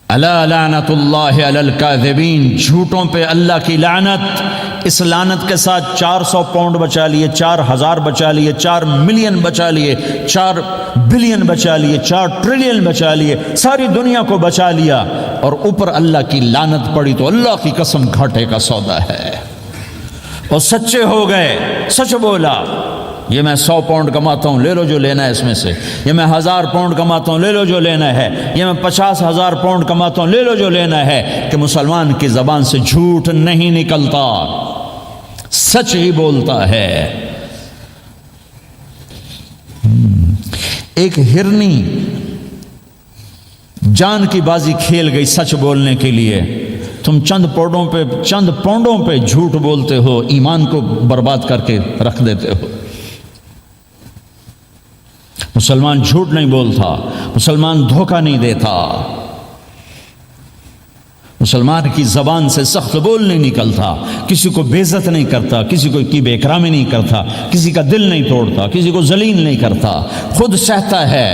الا لعنت اللہ علی الکاذبین، جھوٹوں پہ اللہ کی لعنت. اس لعنت کے ساتھ 400 پاؤنڈ بچا لیے، 4000 بچا لیے، 4 ملین بچا لیے، 4 بلین بچا لیے، 4 ٹریلین بچا لیے، ساری دنیا کو بچا لیا، اور اوپر اللہ کی لعنت پڑی تو اللہ کی قسم گھاٹے کا سودا ہے. اور سچے ہو گئے، سچ بولا، یہ میں 100 پاؤنڈ کماتا ہوں، لے لو جو لینا ہے اس میں سے. یہ میں 1000 پاؤنڈ کماتا ہوں، لے لو جو لینا ہے. یہ میں 50,000 پاؤنڈ کماتا ہوں، لے لو جو لینا ہے. کہ مسلمان کی زبان سے جھوٹ نہیں نکلتا، سچ ہی بولتا ہے. ایک ہرنی جان کی بازی کھیل گئی سچ بولنے کے لیے. تم چند پاؤنڈوں پہ جھوٹ بولتے ہو، ایمان کو برباد کر کے رکھ دیتے ہو. مسلمان جھوٹ نہیں بولتا، مسلمان دھوکہ نہیں دیتا، مسلمان کی زبان سے سخت بول نہیں نکلتا، کسی کو بے عزت نہیں کرتا، کسی کو کی بے اکرامی نہیں کرتا، کسی کا دل نہیں توڑتا، کسی کو ذلیل نہیں کرتا. خود سہتا ہے،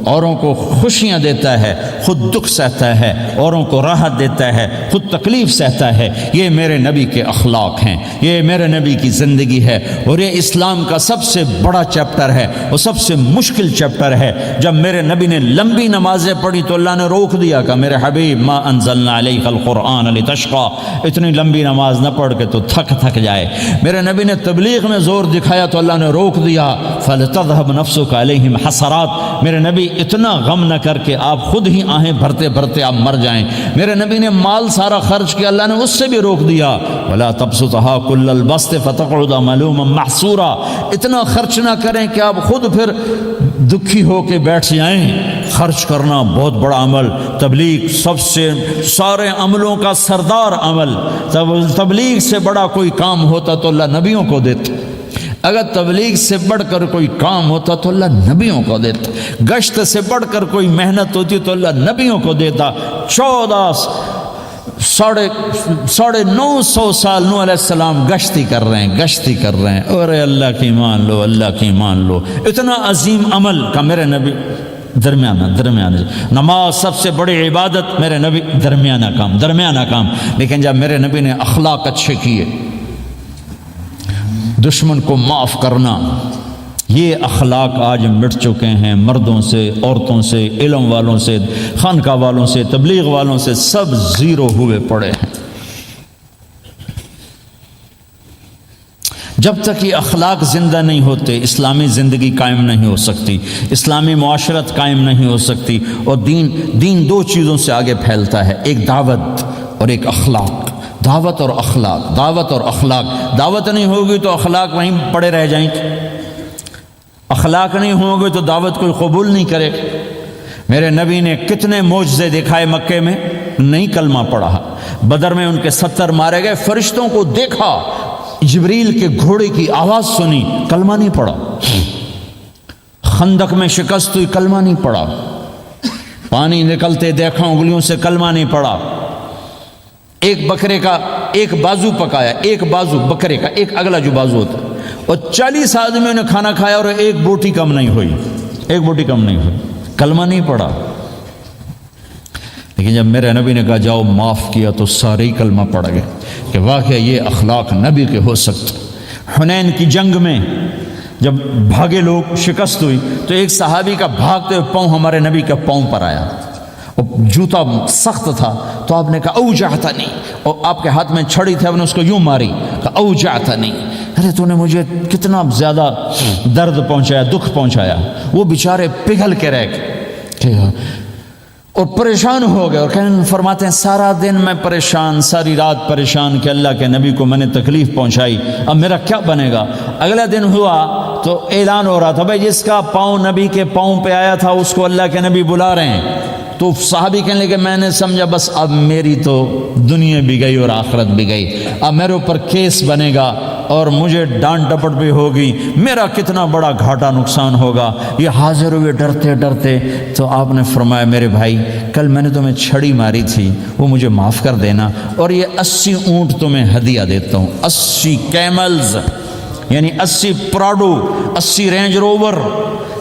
اوروں کو خوشیاں دیتا ہے، خود دکھ سہتا ہے، اوروں کو راحت دیتا ہے، خود تکلیف سہتا ہے. یہ میرے نبی کے اخلاق ہیں، یہ میرے نبی کی زندگی ہے. اور یہ اسلام کا سب سے بڑا چیپٹر ہے اور سب سے مشکل چیپٹر ہے. جب میرے نبی نے لمبی نمازیں پڑھی تو اللہ نے روک دیا کہ میرے حبیب ما انزلنا علیک القرآن لتشقى، اتنی لمبی نماز نہ پڑھ کے تو تھک جائے. میرے نبی نے تبلیغ میں زور دکھایا تو اللہ نے روک دیا فلتذهب نفسك علیہم حسرات. میرے نبی اتنا غم نہ کر کے آپ خود ہی آہیں بھرتے بھرتے آپ مر جائیں. میرے نبی نے مال سارا خرچ کیا، اللہ نے اس سے بھی روک دیا ولا تبسطها كل البسط فتقعد ملوما محسورا. اتنا خرچ نہ کریں کہ آپ خود پھر دکھی ہو کے بیٹھ جائیں. خرچ کرنا بہت بڑا عمل، تبلیغ سب سے سارے عملوں کا سردار عمل. تبلیغ سے بڑا کوئی کام ہوتا تو اللہ نبیوں کو دیتا. اگر تبلیغ سے بڑھ کر کوئی کام ہوتا تو اللہ نبیوں کو دیتا. گشت سے بڑھ کر کوئی محنت ہوتی تو اللہ نبیوں کو دیتا. 950 سال نوح علیہ السلام گشتی کر رہے ہیں. اور اللہ کی مان لو، اللہ کی مان لو. اتنا عظیم عمل کا میرے نبی درمیانہ. نماز سب سے بڑی عبادت، میرے نبی درمیانہ کام. لیکن جب میرے نبی نے اخلاق اچھے کیے، دشمن کو معاف کرنا، یہ اخلاق آج مٹ چکے ہیں. مردوں سے، عورتوں سے، علم والوں سے، خانقاہ والوں سے، تبلیغ والوں سے، سب زیرو ہوئے پڑے ہیں. جب تک یہ اخلاق زندہ نہیں ہوتے، اسلامی زندگی قائم نہیں ہو سکتی، اسلامی معاشرت قائم نہیں ہو سکتی. اور دین 2 چیزوں سے آگے پھیلتا ہے، ایک دعوت اور ایک اخلاق. دعوت اور اخلاق. دعوت نہیں ہوگی تو اخلاق وہیں پڑے رہ جائیں گے. اخلاق نہیں ہوں گے تو دعوت کوئی قبول نہیں کرے. میرے نبی نے کتنے معجزے دکھائے مکے میں، نہیں کلمہ پڑھا. بدر میں ان کے 70 مارے گئے، فرشتوں کو دیکھا، جبریل کے گھوڑے کی آواز سنی، کلمہ نہیں پڑھا. خندق میں شکست ہوئی، کلمہ نہیں پڑھا. پانی نکلتے دیکھا انگلیوں سے، کلمہ نہیں پڑھا. ایک بکرے کا ایک بازو پکایا، ایک بازو بکرے کا، ایک اگلا جو بازو ہوتا، اور 40 آدمیوں نے کھانا کھایا اور ایک بوٹی کم نہیں ہوئی. کلمہ نہیں پڑھا. لیکن جب میرے نبی نے کہا جاؤ معاف کیا تو سارے ہی کلمہ پڑھ گئے کہ واقعہ یہ اخلاق نبی کے ہو سکتے. حنین کی جنگ میں جب بھاگے لوگ، شکست ہوئی تو ایک صحابی کا بھاگتے ہوئے پاؤں ہمارے نبی کے پاؤں پر آیا. اور جوتا سخت تھا تو آپ نے کہا اوجعتنی، اور آپ کے ہاتھ میں چھڑی تھی، آپ نے اس کو یوں ماری، کہا اوجعتنی، ارے تو نے مجھے کتنا زیادہ درد پہنچایا، دکھ پہنچایا. وہ بیچارے پگھل کے رہ گئے اور پریشان ہو گئے. اور فرماتے ہیں سارا دن میں پریشان، ساری رات پریشان کہ اللہ کے نبی کو میں نے تکلیف پہنچائی، اب میرا کیا بنے گا. اگلا دن ہوا تو اعلان ہو رہا تھا بھائی جس کا پاؤں نبی کے پاؤں پہ آیا تھا اس کو اللہ کے نبی بلا رہے ہیں. تو صحابی کہنے لگے میں نے سمجھا بس اب میری تو دنیا بھی گئی اور آخرت بھی گئی، اب میرے اوپر کیس بنے گا اور مجھے ڈانٹ ڈپٹ بھی ہوگی، میرا کتنا بڑا گھاٹا نقصان ہوگا۔ یہ حاضر ہوئے ڈرتے ڈرتے، تو آپ نے فرمایا میرے بھائی کل میں نے تمہیں چھڑی ماری تھی، وہ مجھے معاف کر دینا، اور یہ 80 اونٹ تمہیں ہدیہ دیتا ہوں، 80 کیملز یعنی 80 پراڈو، 80 رینج روور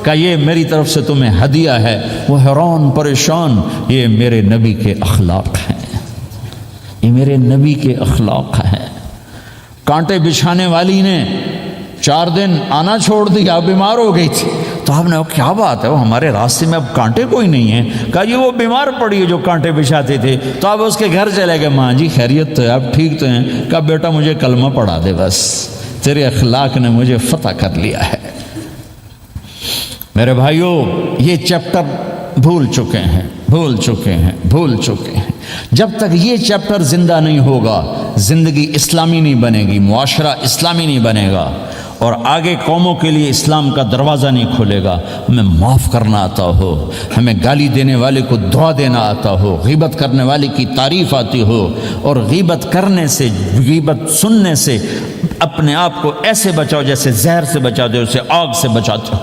کا یہ میری طرف سے تمہیں ہدیہ ہے۔ وہ حیران پریشان، یہ میرے نبی کے اخلاق ہیں، یہ میرے نبی کے اخلاق ہیں۔ کانٹے بچھانے والی نے 4 دن آنا چھوڑ دیا، بیمار ہو گئی تھی، تو آپ نے کہا کیا بات ہے، وہ ہمارے راستے میں اب کانٹے کوئی نہیں ہیں؟ کہا یہ وہ بیمار پڑی ہے جو کانٹے بچھاتے تھے۔ تو آپ اس کے گھر چلے گئے، ماں جی خیریت تو ہے، آپ ٹھیک تو ہیں؟ کہا بیٹا مجھے کلمہ پڑھا دے، بس تیرے اخلاق نے مجھے فتح کر لیا ہے۔ میرے بھائیوں یہ چیپٹر بھول چکے ہیں، بھول چکے ہیں، بھول چکے ہیں۔ جب تک یہ چیپٹر زندہ نہیں ہوگا، زندگی اسلامی نہیں بنے گی، معاشرہ اسلامی نہیں بنے گا، اور آگے قوموں کے لیے اسلام کا دروازہ نہیں کھلے گا۔ ہمیں معاف کرنا آتا ہو، ہمیں گالی دینے والے کو دعا دینا آتا ہو، غیبت کرنے والے کی تعریف آتی ہو، اور غیبت کرنے سے، غیبت سننے سے اپنے آپ کو ایسے بچاؤ جیسے زہر سے بچاتے ہو، اسے آگ سے بچاتے ہو۔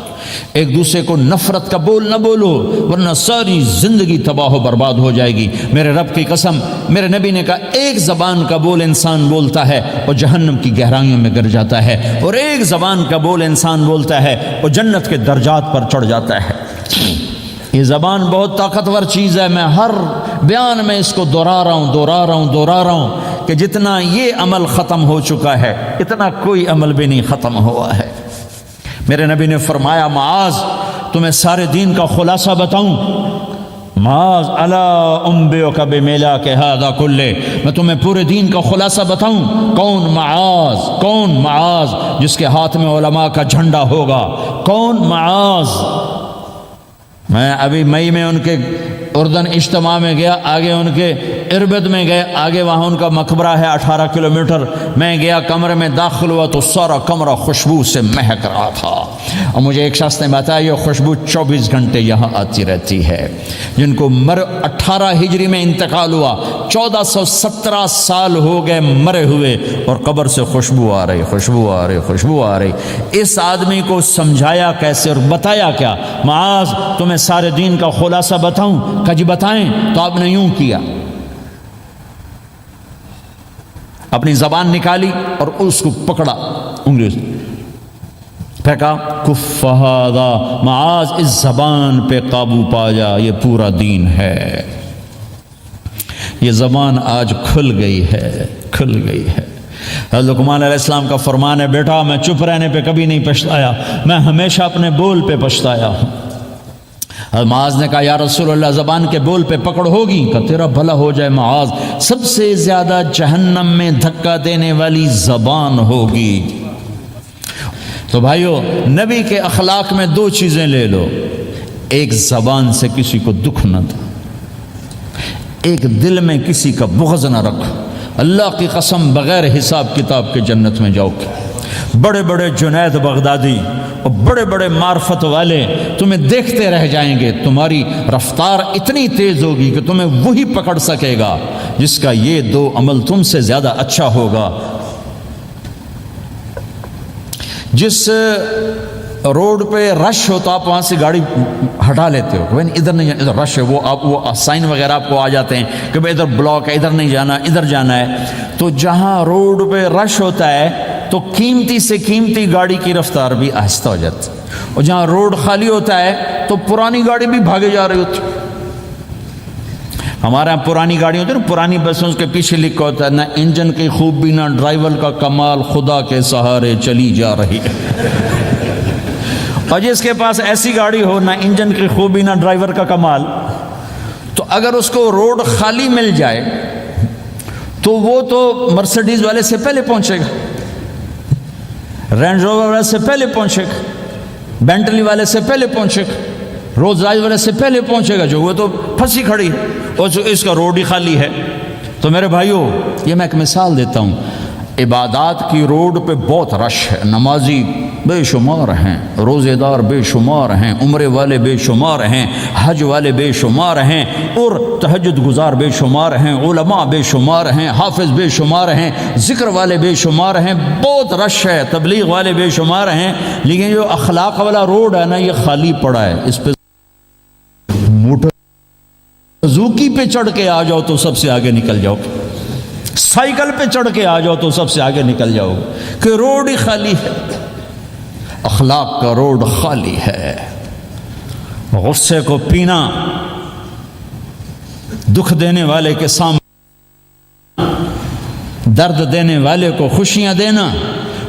ایک دوسرے کو نفرت کا بول نہ بولو، ورنہ ساری زندگی تباہ و برباد ہو جائے گی۔ میرے رب کی قسم، میرے نبی نے کہا ایک زبان کا بول انسان بولتا ہے اور جہنم کی گہرائیوں میں گر جاتا ہے، اور ایک زبان کا بول انسان بولتا ہے اور جنت کے درجات پر چڑھ جاتا ہے۔ یہ زبان بہت طاقتور چیز ہے، میں ہر بیان میں اس کو دہرا رہا ہوں کہ جتنا یہ عمل ختم ہو چکا ہے اتنا کوئی عمل بھی نہیں ختم ہوا ہے۔ میرے نبی نے فرمایا معاذ تمہیں سارے دین کا خلاصہ بتاؤں؟ معاذ الا انبئک بملاک ھذا کلہ، میں تمہیں پورے دین کا خلاصہ بتاؤں؟ کون معاذ؟ کون معاذ جس کے ہاتھ میں علماء کا جھنڈا ہوگا؟ کون معاذ؟ میں ابھی مئی میں ان کے اردن اجتماع میں گیا، آگے ان کے اربد میں گئے، آگے وہاں ان کا مقبرہ ہے 18 کلومیٹر۔ میں گیا کمرے میں داخل ہوا تو سارا کمرہ خوشبو سے مہک رہا تھا، اور مجھے ایک شخص نے بتایا یہ خوشبو 24 گھنٹے یہاں آتی رہتی ہے۔ جن کو 18 ہجری میں انتقال ہوا، 1417 سال ہو گئے مرے ہوئے، اور قبر سے خوشبو آ رہی، خوشبو آ رہی، خوشبو آ رہی۔ اس آدمی کو سمجھایا کیسے اور بتایا کیا؟ معاذ تمہیں سارے دین کا خلاصہ بتاؤں؟ کہ جی بتائیں۔ تو آپ نے یوں کیا، اپنی زبان نکالی اور اس کو پکڑا انگلی سے، پھینکا، کف ھذا، معاذ اس زبان پہ قابو پا جا، یہ پورا دین ہے۔ یہ زبان آج کھل گئی ہے، کھل گئی ہے۔ حضرت لقمان علیہ السلام کا فرمان ہے بیٹا میں چپ رہنے پہ کبھی نہیں پچھتایا، میں ہمیشہ اپنے بول پہ پچھتایا ہوں۔ معاذ نے کہا یا رسول اللہ زبان کے بول پہ پکڑ ہوگی؟ کہ تیرا بھلا ہو جائے معاذ، سب سے زیادہ جہنم میں دھکا دینے والی زبان ہوگی۔ تو بھائیو نبی کے اخلاق میں 2 چیزیں لے لو، ایک زبان سے کسی کو دکھ نہ دو، ایک دل میں کسی کا بغض نہ رکھو۔ اللہ کی قسم بغیر حساب کتاب کے جنت میں جاؤ گے۔ بڑے بڑے جنید بغدادی اور بڑے بڑے معرفت والے تمہیں دیکھتے رہ جائیں گے، تمہاری رفتار اتنی تیز ہوگی کہ تمہیں وہی پکڑ سکے گا جس کا یہ 2 عمل تم سے زیادہ اچھا ہوگا۔ جس روڈ پہ رش ہو تو آپ وہاں سے گاڑی ہٹا لیتے ہو کہ ادھر نہیں جانا، ادھر رش ہے، وہ سائن وغیرہ آپ کو آ جاتے ہیں کہ بھائی ادھر بلاک ہے، ادھر نہیں جانا، ادھر جانا ہے۔ تو جہاں روڈ پہ رش ہوتا ہے تو قیمتی سے قیمتی گاڑی کی رفتار بھی آہستہ ہو جاتی ہے، اور جہاں روڈ خالی ہوتا ہے تو پرانی گاڑی بھی بھاگے جا رہی ہوتی ہے۔ ہمارے یہاں پرانی گاڑی ہوتی ہے نا، پرانی بسوں کے پیچھے لکھا ہوتا ہے نہ انجن کی خوبی نہ ڈرائیور کا کمال، خدا کے سہارے چلی جا رہی ہے۔ اور جس کے پاس ایسی گاڑی ہو نہ انجن کی خوبی نہ ڈرائیور کا کمال، تو اگر اس کو روڈ خالی مل جائے تو وہ تو مرسیڈیز والے سے پہلے پہنچے گا، رینج روور والے سے پہلے پہنچے گا، بینٹلی والے سے پہلے پہنچے گا، رولز رائس والے سے پہلے پہنچے گا، جو وہ تو پھنسی کھڑی اور اس کا روڈ ہی خالی ہے۔ تو میرے بھائیوں یہ میں ایک مثال دیتا ہوں، عبادات کی روڈ پہ بہت رش ہے، نمازی بے شمار ہیں، روزے دار بے شمار ہیں، عمرے والے بے شمار ہیں، حج والے بے شمار ہیں، اور تہجد گزار بے شمار ہیں، علماء بے شمار ہیں، حافظ بے شمار ہیں، ذکر والے بے شمار ہیں، بہت رش ہے، تبلیغ والے بے شمار ہیں، لیکن جو اخلاق والا روڈ ہے نا یہ خالی پڑا ہے۔ اس پہ موٹر سوزوکی پہ چڑھ کے آ جاؤ تو سب سے آگے نکل جاؤ، سائیکل پہ چڑھ کے آ جاؤ تو سب سے آگے نکل جاؤ، کہ روڈ ہی خالی ہے، اخلاق کا روڈ خالی ہے۔ غصے کو پینا، دکھ دینے والے کے سامنے، درد دینے والے کو خوشیاں دینا،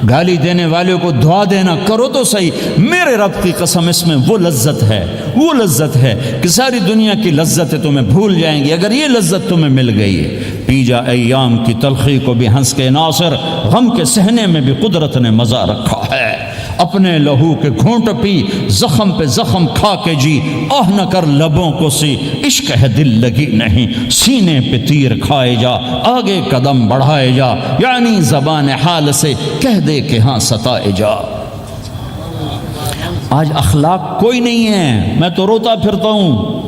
گالی دینے والے کو دعا دینا، کرو تو صحیح۔ میرے رب کی قسم اس میں وہ لذت ہے کہ ساری دنیا کی لذتیں تمہیں بھول جائیں گی اگر یہ لذت تمہیں مل گئی۔ پی جا ایام کی تلخی کو بھی ہنس کے ناصر، غم کے سہنے میں بھی قدرت نے مزہ رکھا ہے۔ اپنے لہو کے گھونٹ پی، زخم پہ زخم کھا کے جی، آہ نہ کر لبوں کو سی، عشق ہے دل لگی نہیں، سینے پہ تیر کھائے جا، آگے قدم بڑھائے جا، یعنی زبان حال سے کہہ دے کہ ہاں ستائے جا۔ آج اخلاق کوئی نہیں ہے، میں تو روتا پھرتا ہوں۔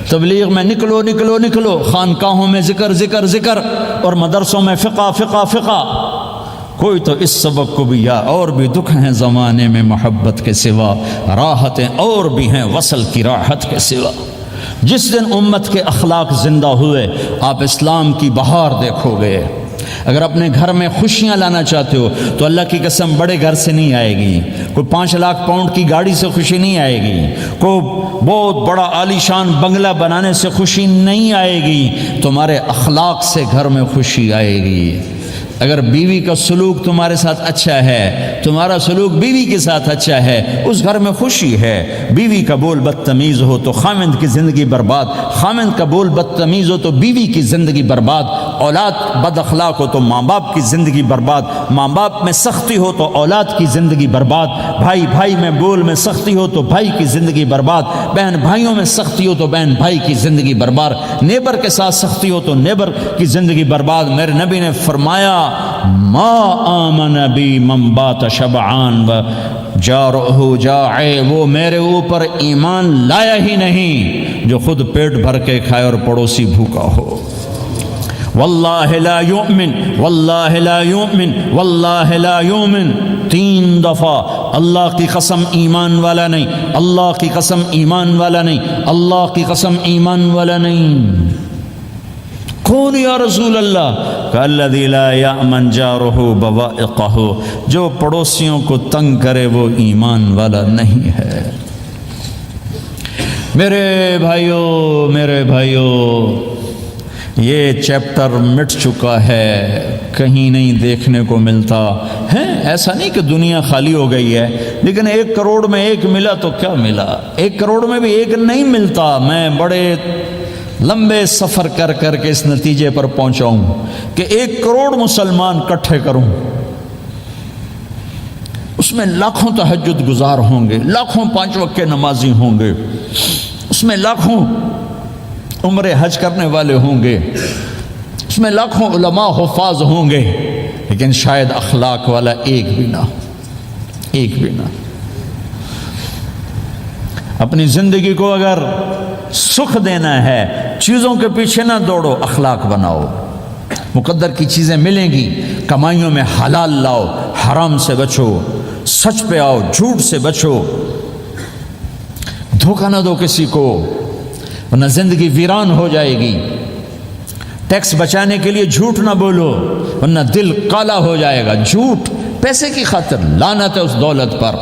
تبلیغ میں نکلو نکلو نکلو، خانقاہوں میں ذکر ذکر ذکر، اور مدرسوں میں فقہ فقہ فقہ۔ کوئی تو اس سبب کو بھی، یا اور بھی دکھ ہیں زمانے میں محبت کے سوا، راحتیں اور بھی ہیں وصل کی راحت کے سوا۔ جس دن امت کے اخلاق زندہ ہوئے آپ اسلام کی بہار دیکھو گے۔ اگر اپنے گھر میں خوشیاں لانا چاہتے ہو تو اللہ کی قسم بڑے گھر سے نہیں آئے گی، کوئی 5 لاکھ پاؤنڈ کی گاڑی سے خوشی نہیں آئے گی، کوئی بہت بڑا عالی شان بنگلہ بنانے سے خوشی نہیں آئے گی، تمہارے اخلاق سے گھر میں خوشی آئے گی۔ اگر بیوی کا سلوک تمہارے ساتھ اچھا ہے، تمہارا سلوک بیوی کے ساتھ اچھا ہے، اس گھر میں خوشی ہے۔ بیوی کا بول بدتمیز ہو تو خامند کی زندگی برباد، خامند کا بول بدتمیز ہو تو بیوی کی زندگی برباد، اولاد بد اخلاق ہو تو ماں باپ کی زندگی برباد، ماں باپ میں سختی ہو تو اولاد کی زندگی برباد، بھائی بھائی میں بول میں سختی ہو تو بھائی کی زندگی برباد، بہن بھائیوں میں سختی ہو تو بہن بھائی کی زندگی برباد، نیبر کے ساتھ سختی ہو تو نیبر کی زندگی برباد۔ میرے نبی نے فرمایا ما آمن بی من بات شبعان و جارہ جائع، وہ میرے اوپر ایمان لایا ہی نہیں جو خود پیٹ بھر کے کھائے اور پڑوسی بھوکا ہو۔ واللہ لا یؤمن، واللہ لا یؤمن، واللہ لا یؤمن، 3 دفعہ اللہ کی قسم ایمان والا نہیں، اللہ کی قسم ایمان والا نہیں، اللہ کی قسم ایمان والا نہیں۔ کون یا رسول اللہ؟ کہ الذی لا یأمن جارہ بوائقہ، جو پڑوسیوں کو تنگ کرے وہ ایمان والا نہیں ہے۔ میرے بھائیوں یہ چیپٹر مٹ چکا ہے، کہیں نہیں دیکھنے کو ملتا ہے۔ ایسا نہیں کہ دنیا خالی ہو گئی ہے، لیکن 1 کروڑ میں 1 ملا تو کیا ملا، 1 کروڑ میں بھی 1 نہیں ملتا۔ میں بڑے لمبے سفر کر کر کے اس نتیجے پر پہنچا ہوں کہ 1 کروڑ مسلمان اکٹھے کروں، اس میں لاکھوں تہجد گزار ہوں گے، لاکھوں 5 وقت کے نمازی ہوں گے، اس میں لاکھوں عمرے حج کرنے والے ہوں گے، اس میں لاکھوں علماء حفاظ ہوں گے، لیکن شاید اخلاق والا ایک بھی نہ۔ اپنی زندگی کو اگر سکھ دینا ہے، چیزوں کے پیچھے نہ دوڑو، اخلاق بناؤ۔ مقدر کی چیزیں ملیں گی، کمائیوں میں حلال لاؤ، حرام سے بچو، سچ پہ آؤ، جھوٹ سے بچو، دھوکہ نہ دو کسی کو، ورنہ زندگی ویران ہو جائے گی۔ ٹیکس بچانے کے لیے جھوٹ نہ بولو، ورنہ دل کالا ہو جائے گا۔ جھوٹ پیسے کی خاطر، لعنت ہے اس دولت پر،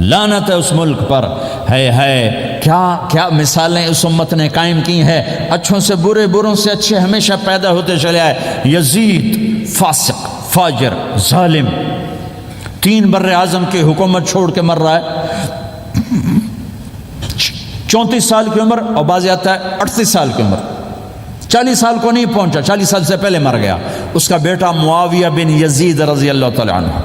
لعنت ہے اس ملک پر۔ ہے کیا مثالیں اس امت نے قائم کی ہیں، اچھوں سے برے، بروں سے اچھے ہمیشہ پیدا ہوتے چلے آئے۔ یزید فاسق، فاجر، ظالم، 3 بر اعظم کی حکومت چھوڑ کے مر رہا ہے، 34 سال کی عمر، اور بعض آتا ہے 38 سال کی عمر، 40 سال کو نہیں پہنچا، 40 سال سے پہلے مر گیا۔ اس کا بیٹا معاویہ بن یزید رضی اللہ تعالی عنہ،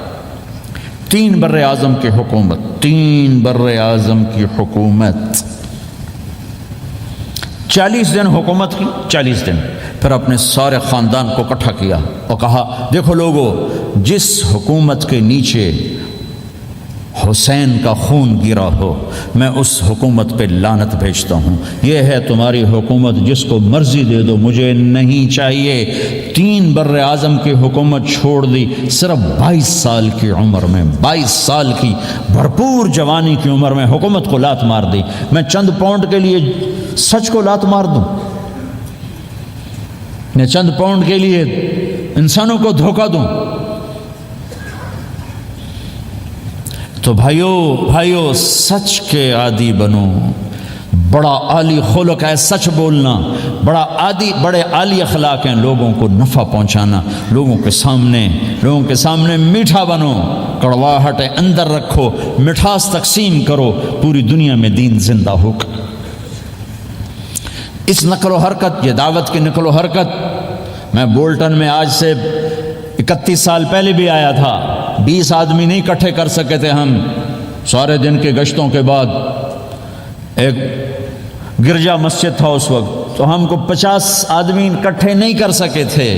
3 بر اعظم کی حکومت، 3 بر اعظم کی حکومت، 40 دن حکومت کی، 40 دن پھر اپنے سارے خاندان کو اکٹھا کیا اور کہا دیکھو لوگو، جس حکومت کے نیچے حسین کا خون گرا ہو میں اس حکومت پہ لعنت بھیجتا ہوں۔ یہ ہے تمہاری حکومت، جس کو مرضی دے دو، مجھے نہیں چاہیے۔ 3 بر اعظم کی حکومت چھوڑ دی صرف 22 سال کی عمر میں، 22 سال کی بھرپور جوانی کی عمر میں حکومت کو لات مار دی۔ میں چند پاؤنڈ کے لیے سچ کو لات مار دوں؟ میں چند پاؤنڈ کے لیے انسانوں کو دھوکہ دوں؟ تو بھائیو سچ کے عادی بنو۔ بڑا عالی خلق ہے سچ بولنا، بڑے عالی اخلاق ہیں لوگوں کو نفع پہنچانا، لوگوں کے سامنے میٹھا بنو، کڑواہٹ اندر رکھو، مٹھاس تقسیم کرو، پوری دنیا میں دین زندہ ہوگا۔ اس نقل و حرکت، یہ دعوت کی نقل و حرکت، میں بولٹن میں آج سے 31 سال پہلے بھی آیا تھا۔ 20 آدمی نہیں اکٹھے کر سکے تھے ہم، سارے دن کے گشتوں کے بعد۔ ایک گرجا مسجد تھا اس وقت، تو ہم کو 50 آدمی اکٹھے نہیں کر سکے تھے۔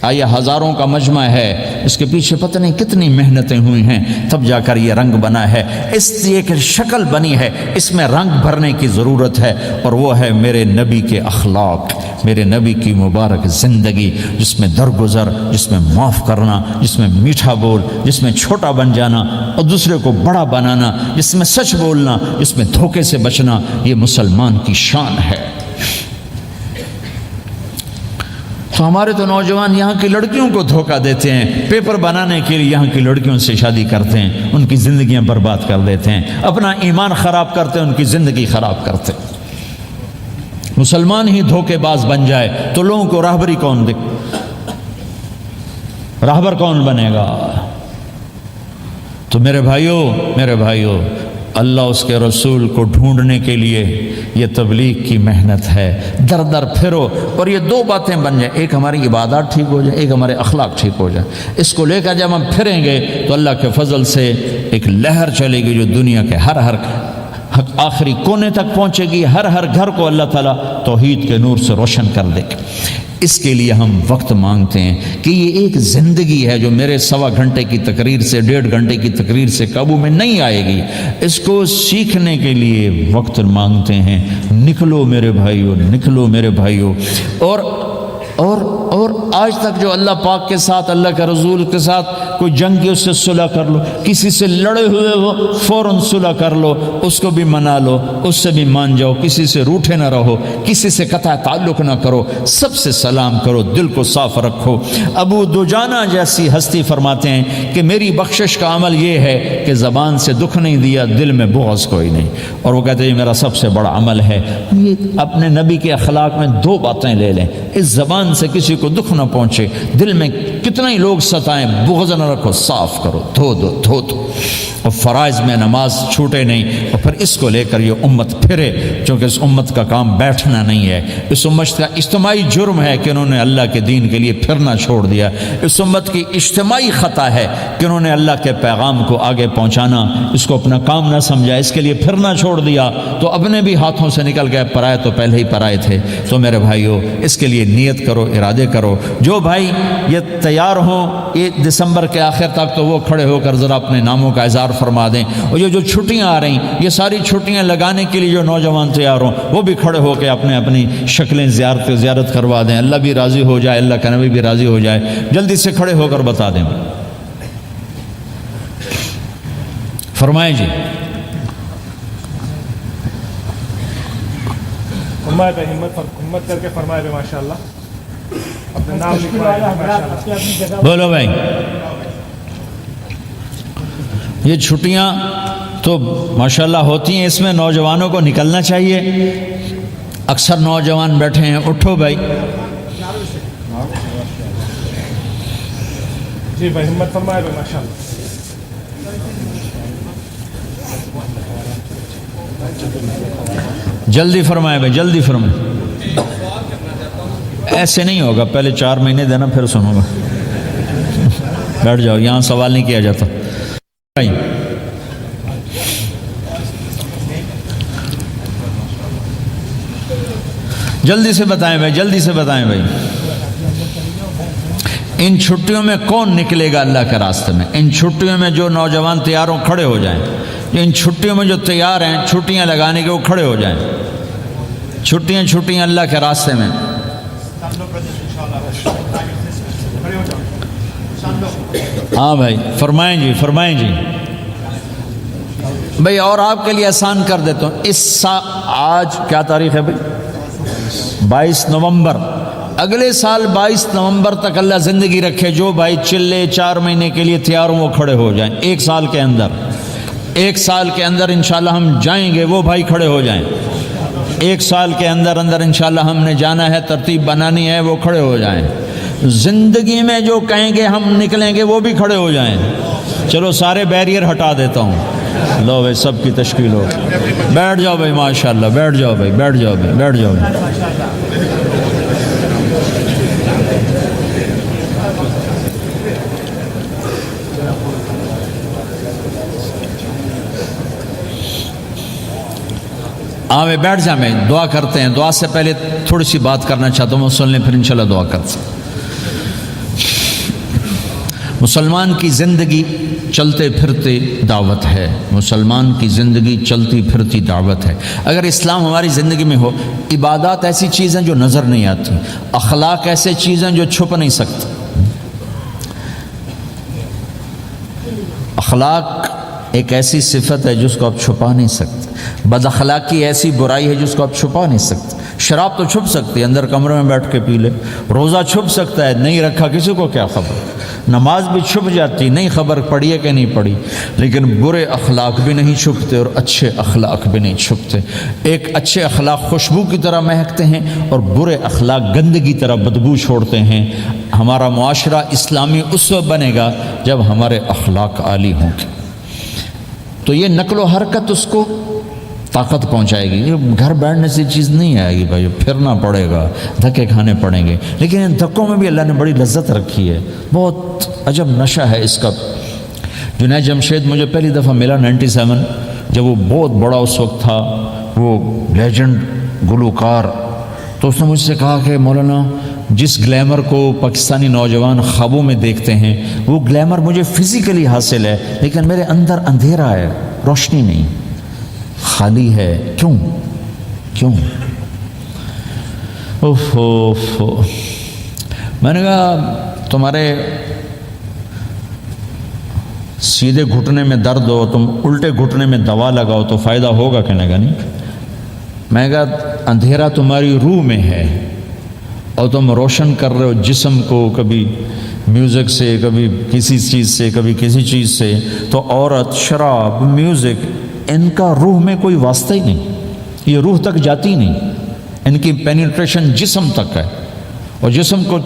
آئیے ہزاروں کا مجمع ہے، اس کے پیچھے پتہ نہیں کتنی محنتیں ہوئی ہیں، تب جا کر یہ رنگ بنا ہے، اس لیے کہ شکل بنی ہے، اس میں رنگ بھرنے کی ضرورت ہے، اور وہ ہے میرے نبی کے اخلاق، میرے نبی کی مبارک زندگی، جس میں درگزر، جس میں معاف کرنا، جس میں میٹھا بول، جس میں چھوٹا بن جانا اور دوسرے کو بڑا بنانا، جس میں سچ بولنا، جس میں دھوکے سے بچنا، یہ مسلمان کی شان ہے۔ تو ہمارے تو نوجوان یہاں کی لڑکیوں کو دھوکہ دیتے ہیں، پیپر بنانے کے لیے یہاں کی لڑکیوں سے شادی کرتے ہیں، ان کی زندگیاں برباد کر دیتے ہیں، اپنا ایمان خراب کرتے ہیں، ان کی زندگی خراب کرتے ہیں۔ مسلمان ہی دھوکے باز بن جائے تو لوگوں کو راہبر کون بنے گا؟ تو میرے بھائیوں اللہ اس کے رسول کو ڈھونڈنے کے لیے یہ تبلیغ کی محنت ہے، در در پھرو، اور یہ 2 باتیں بن جائیں، ایک ہماری عبادات ٹھیک ہو جائے، ایک ہمارے اخلاق ٹھیک ہو جائے۔ اس کو لے کر جب ہم پھریں گے تو اللہ کے فضل سے ایک لہر چلے گی جو دنیا کے ہر آخری کونے تک پہنچے گی، ہر گھر کو اللہ تعالیٰ توحید کے نور سے روشن کر دے گا۔ اس کے لیے ہم وقت مانگتے ہیں کہ یہ ایک زندگی ہے جو میرے 1.25 گھنٹے کی تقریر سے 1.5 گھنٹے کی تقریر سے قابو میں نہیں آئے گی۔ اس کو سیکھنے کے لیے وقت مانگتے ہیں۔ نکلو میرے بھائیوں، اور آج تک جو اللہ پاک کے ساتھ، اللہ کے رسول کے ساتھ کوئی جنگ کی، اس سے صلح کر لو، کسی سے لڑے ہوئے ہو فوراً صلح کر لو، اس کو بھی منا لو، اس سے بھی مان جاؤ، کسی سے روٹھے نہ رہو، کسی سے قطع تعلق نہ کرو، سب سے سلام کرو، دل کو صاف رکھو۔ ابو دجانہ جیسی ہستی فرماتے ہیں کہ میری بخشش کا عمل یہ ہے کہ زبان سے دکھ نہیں دیا، دل میں بغض کوئی نہیں، اور وہ کہتے ہیں یہ میرا سب سے بڑا عمل ہے۔ یہ اپنے نبی کے اخلاق میں 2 باتیں لے لیں، اس زبان سے کسی کو دکھ نہ پہنچے، دل میں کتنا ہی لوگ ستائیں، بغض نہ رکھو، صاف کرو، دھو دو، اور فرائض میں نماز چھوٹے نہیں، اور پھر اس کو لے کر یہ امت پھرے، چونکہ اس امت کا کام بیٹھنا نہیں ہے، اس امت کا اجتماعی جرم ہے کہ انہوں نے اللہ کے دین کے لیے پھرنا چھوڑ دیا، اس امت کی اجتماعی خطا ہے کہ انہوں نے اللہ کے پیغام کو آگے پہنچانا اس کو اپنا کام نہ سمجھا، اس کے لیے پھرنا چھوڑ دیا تو اپنے بھی ہاتھوں سے نکل گئے، پرائے تو پہلے ہی پرائے تھے۔ تو میرے بھائیوں اس کے لیے نیت کرو، ارادے کرو۔ جو بھائی یہ تیار ہوں 1 دسمبر کے آخر تک تو وہ کھڑے ہو کر ذرا اپنے ناموں کا اظہار فرما دیں، اور یہ جو چھٹیاں آ رہی یہ ساری چھٹیاں لگانے کے لیے جو نوجوان تیار ہوں وہ بھی کھڑے ہو کے اپنی شکلیں زیارت کروا دیں، اللہ بھی راضی ہو جائے، اللہ کا نبی بھی راضی ہو جائے۔ جلدی سے کھڑے ہو کر بتا دیں، فرمائیں جی۔ ہمت کر کے فرمائے بے ماشاءاللہ، اپنے نام لکھوائے ماشاءاللہ۔ بولو بھائی، یہ چھٹیاں تو ماشاءاللہ ہوتی ہیں، اس میں نوجوانوں کو نکلنا چاہیے۔ اکثر نوجوان بیٹھے ہیں، اٹھو بھائی۔ جی بھائی ہمت فرمائے بے ماشاءاللہ۔ جلدی فرمائے بھائی، جلدی فرمائے۔ ایسے نہیں ہوگا، پہلے 4 مہینے دینا پھر سنوں گا۔ بیٹھ جاؤ، یہاں سوال نہیں کیا جاتا۔ جلدی سے بتائیں بھائی، جلدی سے بتائیں بھائی۔ ان چھٹیوں میں کون نکلے گا اللہ کے راستے میں؟ ان چھٹیوں میں جو نوجوان تیاروں کھڑے ہو جائیں، ان چھٹیوں میں جو تیار ہیں چھٹیاں لگانے کے وہ کھڑے ہو جائیں، چھٹیاں اللہ کے راستے میں۔ ہاں بھائی فرمائیں جی، فرمائیں جی بھائی، اور آپ کے لیے آسان کر دیتا ہوں، آج کیا تاریخ ہے بھائی؟ 22 نومبر۔ اگلے سال 22 نومبر تک اللہ زندگی رکھے، جو بھائی چلے 4 مہینے کے لیے تیار ہوں وہ کھڑے ہو جائیں، ایک سال کے اندر انشاءاللہ ہم جائیں گے، وہ بھائی کھڑے ہو جائیں، ایک سال کے اندر انشاءاللہ ہم نے جانا ہے، ترتیب بنانی ہے، وہ کھڑے ہو جائیں۔ زندگی میں جو کہیں گے ہم نکلیں گے وہ بھی کھڑے ہو جائیں۔ چلو سارے بیریئر ہٹا دیتا ہوں، لو بھائی سب کی تشکیل ہو، بیٹھ جاؤ بھائی، ماشاءاللہ بیٹھ جاؤ بھائی، بیٹھ جاؤ بھائی، بیٹھ جاؤ بھائی۔ ہاں میں بیٹھ جا، میں دعا کرتے ہیں۔ دعا سے پہلے تھوڑی سی بات کرنا چاہتا ہوں، سن لیں پھر انشاءاللہ دعا کرتے ہیں۔ مسلمان کی زندگی چلتے پھرتے دعوت ہے، مسلمان کی زندگی چلتی پھرتی دعوت ہے۔ اگر اسلام ہماری زندگی میں ہو، عبادات ایسی چیزیں جو نظر نہیں آتی، اخلاق ایسے چیزیں جو چھپ نہیں سکتی۔ اخلاق ایک ایسی صفت ہے جس کو آپ چھپا نہیں سکتے، بد اخلاقی ایسی برائی ہے جس کو آپ چھپا نہیں سکتے۔ شراب تو چھپ سکتی ہے، اندر کمرے میں بیٹھ کے پی لے، روزہ چھپ سکتا ہے، نہیں رکھا کسی کو کیا خبر، نماز بھی چھپ جاتی، نہیں خبر پڑھی ہے کہ نہیں پڑھی، لیکن برے اخلاق بھی نہیں چھپتے اور اچھے اخلاق بھی نہیں چھپتے۔ ایک اچھے اخلاق خوشبو کی طرح مہکتے ہیں اور برے اخلاق گندگی طرح بدبو چھوڑتے ہیں۔ ہمارا معاشرہ اسلامی اس وقت بنے گا جب ہمارے اخلاق عالی ہوں گے، تو یہ نقل و حرکت اس کو طاقت پہنچائے گی۔ یہ گھر بیٹھنے سے چیز نہیں آئے گی بھائی، پھرنا پڑے گا، دھکے کھانے پڑیں گے، لیکن ان دھکوں میں بھی اللہ نے بڑی لذت رکھی ہے، بہت عجب نشہ ہے اس کا۔ جنید جمشید مجھے پہلی دفعہ ملا 97، جب وہ بہت بڑا اس وقت تھا، وہ لیجنڈ گلوکار، تو اس نے مجھ سے کہا کہ مولانا جس گلیمر کو پاکستانی نوجوان خوابوں میں دیکھتے ہیں وہ گلیمر مجھے فزیکلی حاصل ہے، لیکن میرے اندر اندھیرا ہے، روشنی نہیں، خالی ہے۔ کیوں؟ میں نے کہا تمہارے سیدھے گھٹنے میں درد ہو، تم الٹے گھٹنے میں دوا لگاؤ تو فائدہ ہوگا کہ نہیں؟ میں نے کہا اندھیرا تمہاری روح میں ہے اور تم روشن کر رہے ہو جسم کو، کبھی میوزک سے، کبھی کسی چیز سے، کبھی کسی چیز سے، تو عورت، شراب، میوزک، ان کا روح میں کوئی واسطہ ہی نہیں، یہ روح تک جاتی نہیں، ان کی پینیٹریشن جسم تک ہے اور جسم کو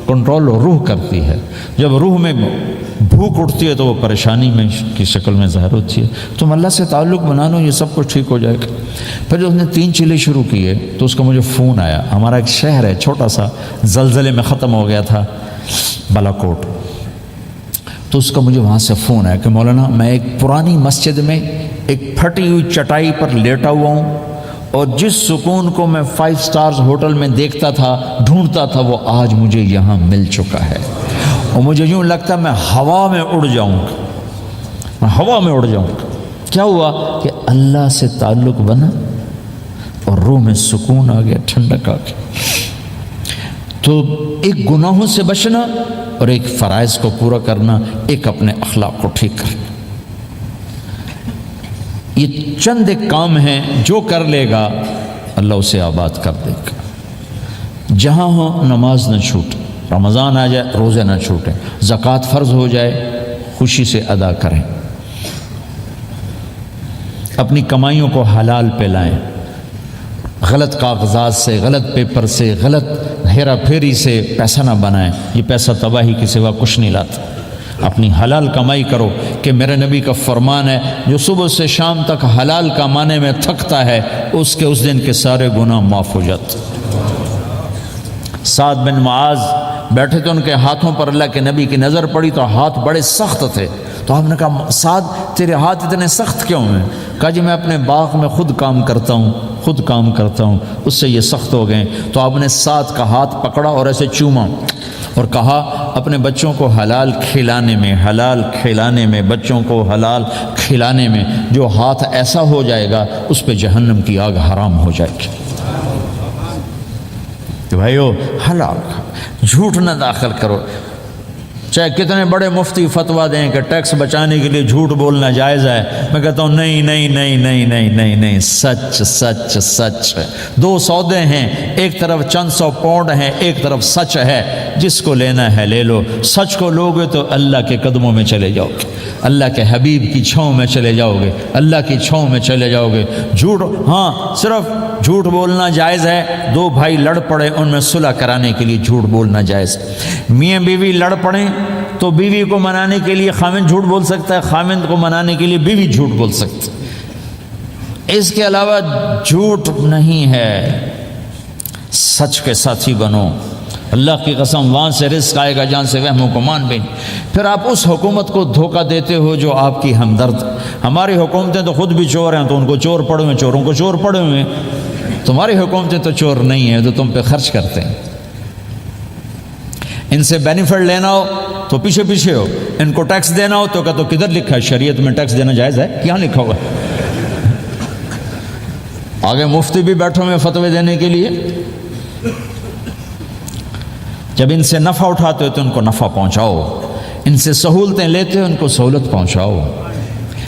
کنٹرول روح کرتی ہے۔ جب روح میں بھوک اٹھتی ہے تو وہ پریشانی میں کی شکل میں ظاہر ہوتی ہے۔ تم اللہ سے تعلق بنا لو، یہ سب کچھ ٹھیک ہو جائے گا۔ پھر جب اس نے 3 چیلے شروع کیے تو اس کا مجھے فون آیا، ہمارا ایک شہر ہے چھوٹا سا، زلزلے میں ختم ہو گیا تھا، بالاکوٹ، تو اس کا مجھے وہاں سے فون آیا کہ مولانا میں ایک پرانی مسجد میں ایک پھٹی ہوئی چٹائی پر لیٹا ہوا ہوں، اور جس سکون کو میں 5 سٹارز ہوٹل میں دیکھتا تھا، ڈھونڈتا تھا، وہ آج مجھے یہاں مل چکا ہے، اور مجھے یوں لگتا ہے میں ہوا میں اڑ جاؤں گا، کیا ہوا کہ اللہ سے تعلق بنا اور روح میں سکون آ گیا، ٹھنڈک آ گئی۔ تو ایک گناہوں سے بچنا اور ایک فرائض کو پورا کرنا، ایک اپنے اخلاق کو ٹھیک کرنا، یہ چند ایک کام ہیں جو کر لے گا اللہ اسے آباد کر دے گا۔ جہاں ہو نماز نہ چھوٹے، رمضان آ جائے روزے نہ چھوٹیں، زکوٰۃ فرض ہو جائے خوشی سے ادا کریں، اپنی کمائیوں کو حلال پہ لائیں، غلط کاغذات سے، غلط پیپر سے، غلط ہیرا پھیری سے پیسہ نہ بنائیں، یہ پیسہ تباہی کے سوا کچھ نہیں لاتا۔ اپنی حلال کمائی کرو، کہ میرے نبی کا فرمان ہے جو صبح سے شام تک حلال کمانے میں تھکتا ہے اس کے اس دن کے سارے گناہ معاف ہو جاتے۔ سعد بن معاذ بیٹھے تو ان کے ہاتھوں پر اللہ کے نبی کی نظر پڑی تو ہاتھ بڑے سخت تھے، تو آپ نے کہا سعد تیرے ہاتھ اتنے سخت کیوں ہیں؟ کہا جی میں اپنے باغ میں خود کام کرتا ہوں، اس سے یہ سخت ہو گئے۔ تو آپ نے سعد کا ہاتھ پکڑا اور ایسے چوما، اور کہا اپنے بچوں کو حلال کھلانے میں بچوں کو حلال کھلانے میں جو ہاتھ ایسا ہو جائے گا اس پہ جہنم کی آگ حرام ہو جائے گی۔ کہ بھائیو حلال جھوٹ نہ داخل کرو، چاہے کتنے بڑے مفتی فتویٰ دیں کہ ٹیکس بچانے کے لیے جھوٹ بولنا جائز ہے، میں کہتا ہوں نہیں نہیں نہیں نہیں نہیں نہیں نہیں، سچ سچ سچ ہے۔ دو سودے ہیں، ایک طرف چند سو پاؤنڈ ہیں، ایک طرف سچ ہے، جس کو لینا ہے لے لو۔ سچ کو لوگے تو اللہ کے قدموں میں چلے جاؤ گے، اللہ کے حبیب کی چھاؤں میں چلے جاؤ گے، اللہ کی چھاؤں میں چلے جاؤ گے۔ جھوٹ، ہاں صرف جھوٹ بولنا جائز ہے، دو بھائی لڑ پڑے ان میں صلح کرانے کے لیے جھوٹ بولنا جائز۔ میاں بیوی لڑ پڑیں تو بیوی کو منانے کے لیے خامند جھوٹ بول سکتا ہے، خامند کو منانے کے لیے بیوی جھوٹ بول سکتی ہے۔ اس کے علاوہ جھوٹ نہیں ہے، سچ کے ساتھی بنو۔ اللہ کی قسم وہاں سے رزق آئے گا جہاں سے وہم و گمان بھی نہیں۔ پھر آپ اس حکومت کو دھوکہ دیتے ہو جو آپ کی ہمدرد۔ ہماری حکومتیں تو خود بھی چور ہیں تو ان کو چور پڑے ہوئے، چوروں کو چور پڑے ہوئے ہیں۔ تمہاری حکومتیں تو چور نہیں ہیں، تو تم پہ خرچ کرتے ہیں۔ ان سے بینیفٹ لینا ہو تو پیچھے پیچھے ہو، ان کو ٹیکس دینا ہو تو کہتے ہو کدھر لکھا ہے شریعت میں ٹیکس دینا جائز ہے؟ کیا لکھا ہوا ہے؟ آگے مفتی بھی بیٹھو میں فتوے دینے کے لیے۔ جب ان سے نفع اٹھاتے ہو تو ان کو نفع پہنچاؤ، ان سے سہولتیں لیتے ہو ان کو سہولت پہنچاؤ۔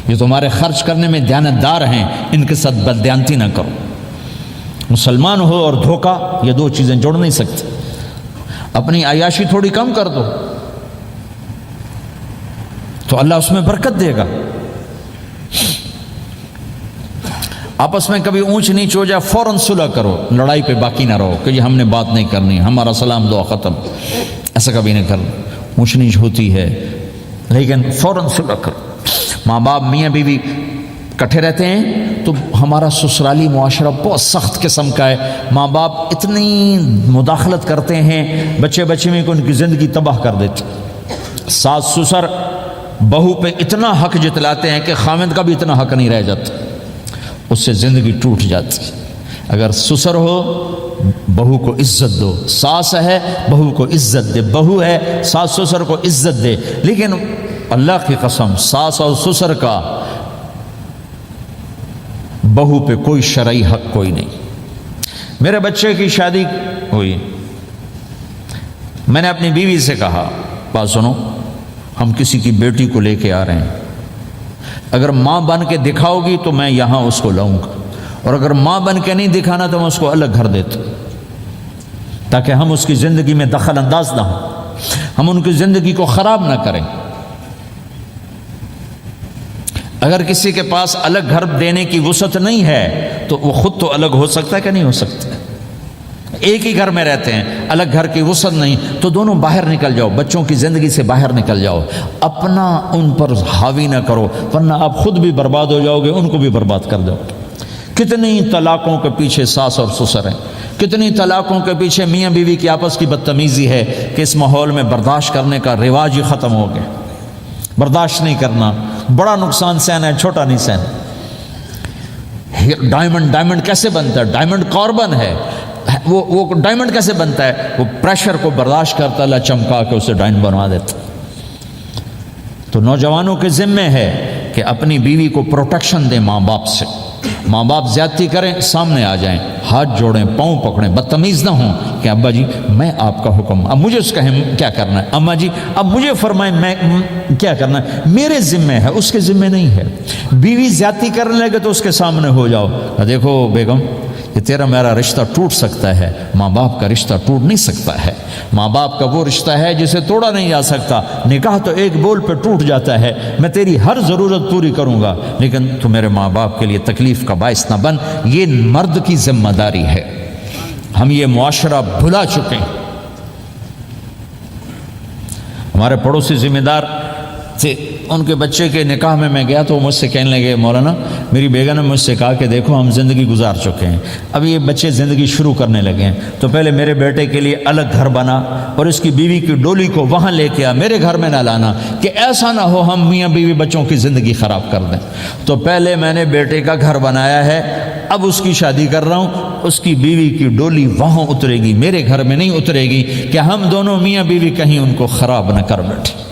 یہ تمہارے خرچ کرنے میں دیانتدار ہیں، ان کے ساتھ بددیانتی نہ کرو۔ مسلمان ہو اور دھوکہ، یہ دو چیزیں جوڑ نہیں سکتے۔ اپنی عیاشی تھوڑی کم کر دو تو اللہ اس میں برکت دے گا۔ آپس میں کبھی اونچ نیچ ہو جائے فوراً صلح کرو، لڑائی پہ باقی نہ رہو کہ یہ ہم نے بات نہیں کرنی، ہمارا سلام دعا ختم، ایسا کبھی نہیں کرنا۔ اونچ نیچ ہوتی ہے لیکن فوراً صلح کرو۔ ماں باپ میاں بیوی کٹھے رہتے ہیں تو ہمارا سسرالی معاشرہ بہت سخت قسم کا ہے۔ ماں باپ اتنی مداخلت کرتے ہیں بچے میں کہ ان کی زندگی تباہ کر دیتے۔ ساس سسر بہو پہ اتنا حق جتلاتے ہیں کہ خامند کا بھی اتنا حق نہیں رہ جاتا، اس سے زندگی ٹوٹ جاتی۔ اگر سسر ہو بہو کو عزت دو، ساس ہے بہو کو عزت دے، بہو ہے ساس سسر کو عزت دے۔ لیکن اللہ کی قسم ساس اور سسر کا بہو پہ کوئی شرعی حق کوئی نہیں۔ میرے بچے کی شادی ہوئی، میں نے اپنی بیوی سے کہا بات سنو، ہم کسی کی بیٹی کو لے کے آ رہے ہیں، اگر ماں بن کے دکھاؤ گی تو میں یہاں اس کو لاؤں گا، اور اگر ماں بن کے نہیں دکھانا تو میں اس کو الگ گھر دیتا ہوں، تاکہ ہم اس کی زندگی میں دخل انداز نہ ہوں، ہم ان کی زندگی کو خراب نہ کریں۔ اگر کسی کے پاس الگ گھر دینے کی وسعت نہیں ہے تو وہ خود تو الگ ہو سکتا ہے کہ نہیں ہو سکتا؟ ایک ہی گھر میں رہتے ہیں، الگ گھر کی وسعت نہیں تو دونوں باہر نکل جاؤ، بچوں کی زندگی سے باہر نکل جاؤ، اپنا ان پر حاوی نہ کرو ورنہ آپ خود بھی برباد ہو جاؤ گے، ان کو بھی برباد کر دو۔ کتنی طلاقوں کے پیچھے ساس اور سسر ہیں، کتنی طلاقوں کے پیچھے میاں بیوی کی آپس کی بدتمیزی ہے کہ اس ماحول میں برداشت کرنے کا رواج ہی ختم ہو گیا۔ برداشت نہیں کرنا، بڑا نقصان سہنا ہے، چھوٹا نہیں سہنا۔ ڈائمنڈ کیسے بنتا ہے؟ ڈائمنڈ کاربن ہے، وہ ڈائمنڈ کیسے بنتا ہے؟ وہ پریشر کو برداشت کرتا، اللہ چمکا کے اسے ڈائمنڈ بنوا دیتا۔ تو نوجوانوں کے ذمے ہے کہ اپنی بیوی کو پروٹیکشن دیں ماں باپ سے۔ ماں باپ زیادتی کریں سامنے آ جائیں، ہاتھ جوڑیں، پاؤں پکڑیں، بدتمیز نہ ہوں کہ ابا جی میں آپ کا حکم، اب مجھے اس کہیں کیا کرنا ہے، اماں جی اب مجھے فرمائیں میں کیا کرنا ہے، میرے ذمے ہے، اس کے ذمے نہیں ہے۔ بیوی زیادتی کرنے لگے تو اس کے سامنے ہو جاؤ، دیکھو بیگم یہ تیرا میرا رشتہ ٹوٹ سکتا ہے، ماں باپ کا رشتہ ٹوٹ نہیں سکتا ہے۔ ماں باپ کا وہ رشتہ ہے جسے توڑا نہیں جا سکتا، نکاح تو ایک بول پہ ٹوٹ جاتا ہے۔ میں تیری ہر ضرورت پوری کروں گا لیکن تو میرے ماں باپ کے لیے تکلیف کا باعث نہ بن۔ یہ مرد کی ذمہ داری ہے، ہم یہ معاشرہ بھلا چکے ہیں۔ ہمارے پڑوسی ذمہ دار تھے، ان کے بچے کے نکاح میں گیا تو وہ مجھ سے کہنے لگے مولانا میری بیگم نے مجھ سے کہا کہ دیکھو ہم زندگی گزار چکے ہیں، اب یہ بچے زندگی شروع کرنے لگے ہیں، تو پہلے میرے بیٹے کے لیے الگ گھر بنا اور اس کی بیوی کی ڈولی کو وہاں لے کے آ، میرے گھر میں نہ لانا کہ ایسا نہ ہو ہم میاں بیوی بچوں کی زندگی خراب کر دیں۔ تو پہلے میں نے بیٹے کا گھر بنایا ہے، اب اس کی شادی کر رہا ہوں، اس کی بیوی کی ڈولی وہاں اترے گی، میرے گھر میں نہیں اترے گی کہ ہم دونوں میاں بیوی کہیں ان کو خراب نہ کر بیٹھے۔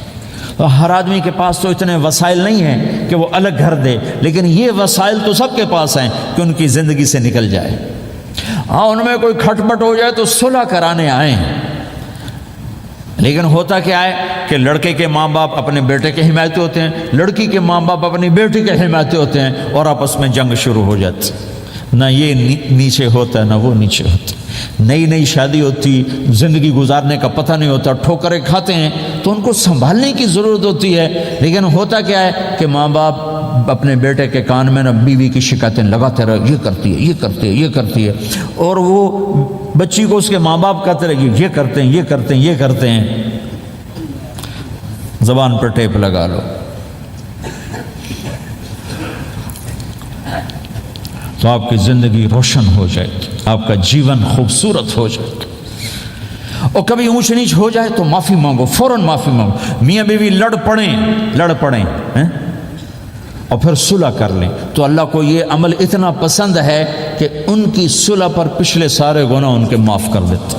ہر آدمی کے پاس تو اتنے وسائل نہیں ہیں کہ وہ الگ گھر دے، لیکن یہ وسائل تو سب کے پاس ہیں کہ ان کی زندگی سے نکل جائے۔ ہاں ان میں کوئی کھٹپٹ ہو جائے تو صلح کرانے آئیں، لیکن ہوتا کیا ہے کہ لڑکے کے ماں باپ اپنے بیٹے کے حمایتی ہوتے ہیں، لڑکی کے ماں باپ اپنی بیٹی کے حمایتی ہوتے ہیں، اور آپس میں جنگ شروع ہو جاتی۔ نہ یہ نیچے ہوتا ہے نہ وہ نیچے ہوتا ہے۔ نئی نئی شادی ہوتی، زندگی گزارنے کا پتہ نہیں ہوتا، ٹھوکریں کھاتے ہیں تو ان کو سنبھالنے کی ضرورت ہوتی ہے، لیکن ہوتا کیا ہے کہ ماں باپ اپنے بیٹے کے کان میں نہ بیوی کی شکایتیں لگاتے رہے، یہ کرتی ہے، یہ کرتی ہے، یہ کرتی ہے، اور وہ بچی کو اس کے ماں باپ کہتے رہے یہ کرتے ہیں، یہ کرتے ہیں، یہ کرتے ہیں۔ زبان پر ٹیپ لگا لو تو آپ کی زندگی روشن ہو جائے گی، آپ کا جیون خوبصورت ہو جائے گا۔ اور کبھی اونچ نیچ ہو جائے تو معافی مانگو، فوراً معافی مانگو۔ میاں بیوی لڑ پڑیں اور پھر صلح کر لیں تو اللہ کو یہ عمل اتنا پسند ہے کہ ان کی صلح پر پچھلے سارے گناہ ان کے معاف کر دیتے۔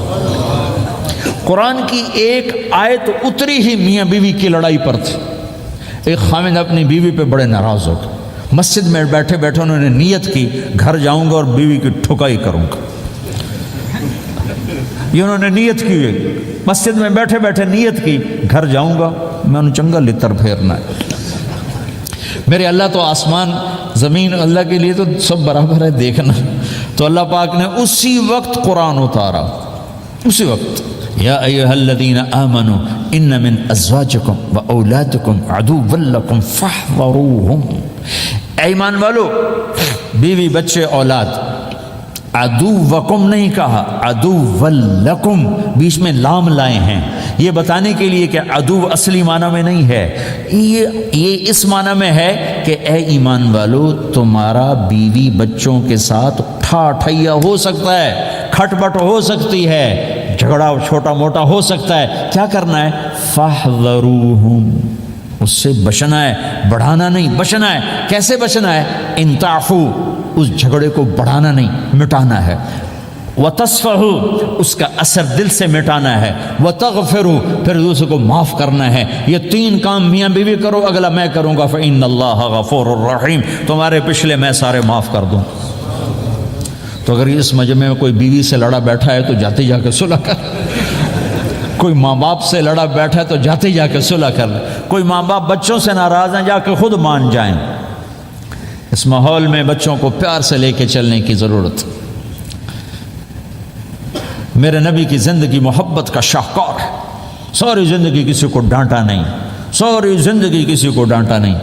قرآن کی ایک آیت اتری ہی میاں بیوی کی لڑائی پر تھی۔ ایک خامد اپنی بیوی پہ بڑے ناراض ہو گئے، مسجد میں بیٹھے بیٹھے انہوں نے نیت کی گھر جاؤں گا اور بیوی کی ٹھکائی کروں گا۔ یہ انہوں نے نیت کی، مسجد میں بیٹھے بیٹھے نیت کی گھر جاؤں گا، میں انہوں چنگا لتر پھیرنا ہے۔ میرے اللہ تو آسمان زمین اللہ کے لیے تو سب برابر ہے دیکھنا۔ تو اللہ پاک نے اسی وقت قرآن اتارا، اسی وقت یا ایھا الذین آمنوا ان من ازواجکم و اولادکم عدوا لکم فاحذروہم۔ اے ایمان والو، بیوی بچے اولاد، عدوکم نہیں کہا، عدو لکم، بیچ میں لام لائے ہیں یہ بتانے کے لیے کہ عدو اصلی معنی میں نہیں ہے، یہ اس معنی میں ہے کہ اے ایمان والو تمہارا بیوی بچوں کے ساتھ ٹھائیا ہو سکتا ہے، کھٹپٹ ہو سکتی ہے، جھگڑا چھوٹا موٹا ہو سکتا ہے، کیا کرنا ہے؟ فاحذروہم، اس سے بچنا ہے، بڑھانا نہیں، بچنا ہے۔ کیسے بچنا ہے؟ ان تعفو، اس جھگڑے کو بڑھانا نہیں، مٹانا ہے۔ وتصفحوا، اس کا اثر دل سے مٹانا ہے۔ وتغفروا، پھر دوسرے کو معاف کرنا ہے۔ یہ تین کام میاں بیوی کرو، اگلا میں کروں گا، فإن اللہ غفور الرحیم، تمہارے پچھلے میں سارے معاف کر دوں۔ تو اگر اس مجمع میں کوئی بیوی سے لڑا بیٹھا ہے تو جاتے جا کے صلح کر، کوئی ماں باپ سے لڑا بیٹھا ہے تو جاتے جا کے صلح کر لے، کوئی ماں باپ بچوں سے ناراض ہیں جا کے خود مان جائیں۔ اس ماحول میں بچوں کو پیار سے لے کے چلنے کی ضرورت۔ میرے نبی کی زندگی محبت کا شاہکار ہے، ساری زندگی کسی کو ڈانٹا نہیں، ساری زندگی کسی کو ڈانٹا نہیں،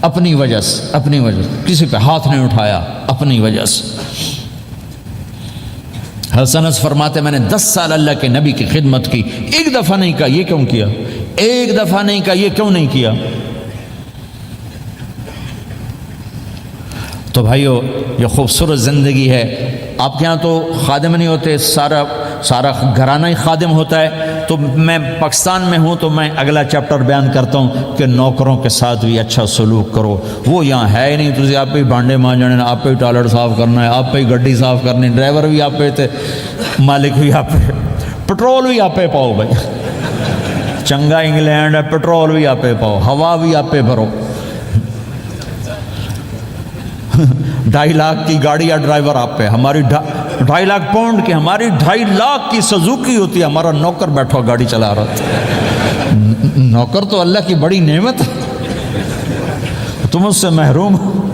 اپنی وجہ سے، اپنی وجہ سے کسی پہ ہاتھ نہیں اٹھایا، اپنی وجہ سے۔ حسن انس فرماتے میں نے 10 سال اللہ کے نبی کی خدمت کی، ایک دفعہ نہیں کہا یہ کیوں کیا، ایک دفعہ نہیں کہا یہ کیوں نہیں کیا۔ تو بھائیو یہ خوبصورت زندگی ہے۔ آپ کے ہاں تو خادم نہیں ہوتے، سارا گھرانہ ہی خادم ہوتا ہے۔ تو میں پاکستان میں ہوں تو میں اگلا چیپٹر بیان کرتا ہوں کہ نوکروں کے ساتھ بھی اچھا سلوک کرو۔ وہ یہاں ہے ہی نہیں، تو آپ پہ ہی بانڈے مانجنے، آپ پہ ہی ٹوائلٹ صاف کرنا ہے، آپ پہ ہی گڈی صاف کرنی، ڈرائیور بھی آپ پہ تھے، مالک بھی آپ پہ، پٹرول بھی آپ پہ پاؤ بھائی، چنگا انگلینڈ ہے، پٹرول بھی آپ پہ پاؤ، ہوا بھی آپ پہ بھرو۔ 2.5 لاکھ کی گاڑی یا ڈرائیور آپ پہ، ہماری 2.5 لاکھ پاؤنڈ کی، ہماری 2.5 لاکھ کی سزوکی ہوتی ہے، ہمارا نوکر بیٹھا گاڑی چلا رہا تھا۔ نوکر تو اللہ کی بڑی نعمت ہے، تم اس سے محروم ہو۔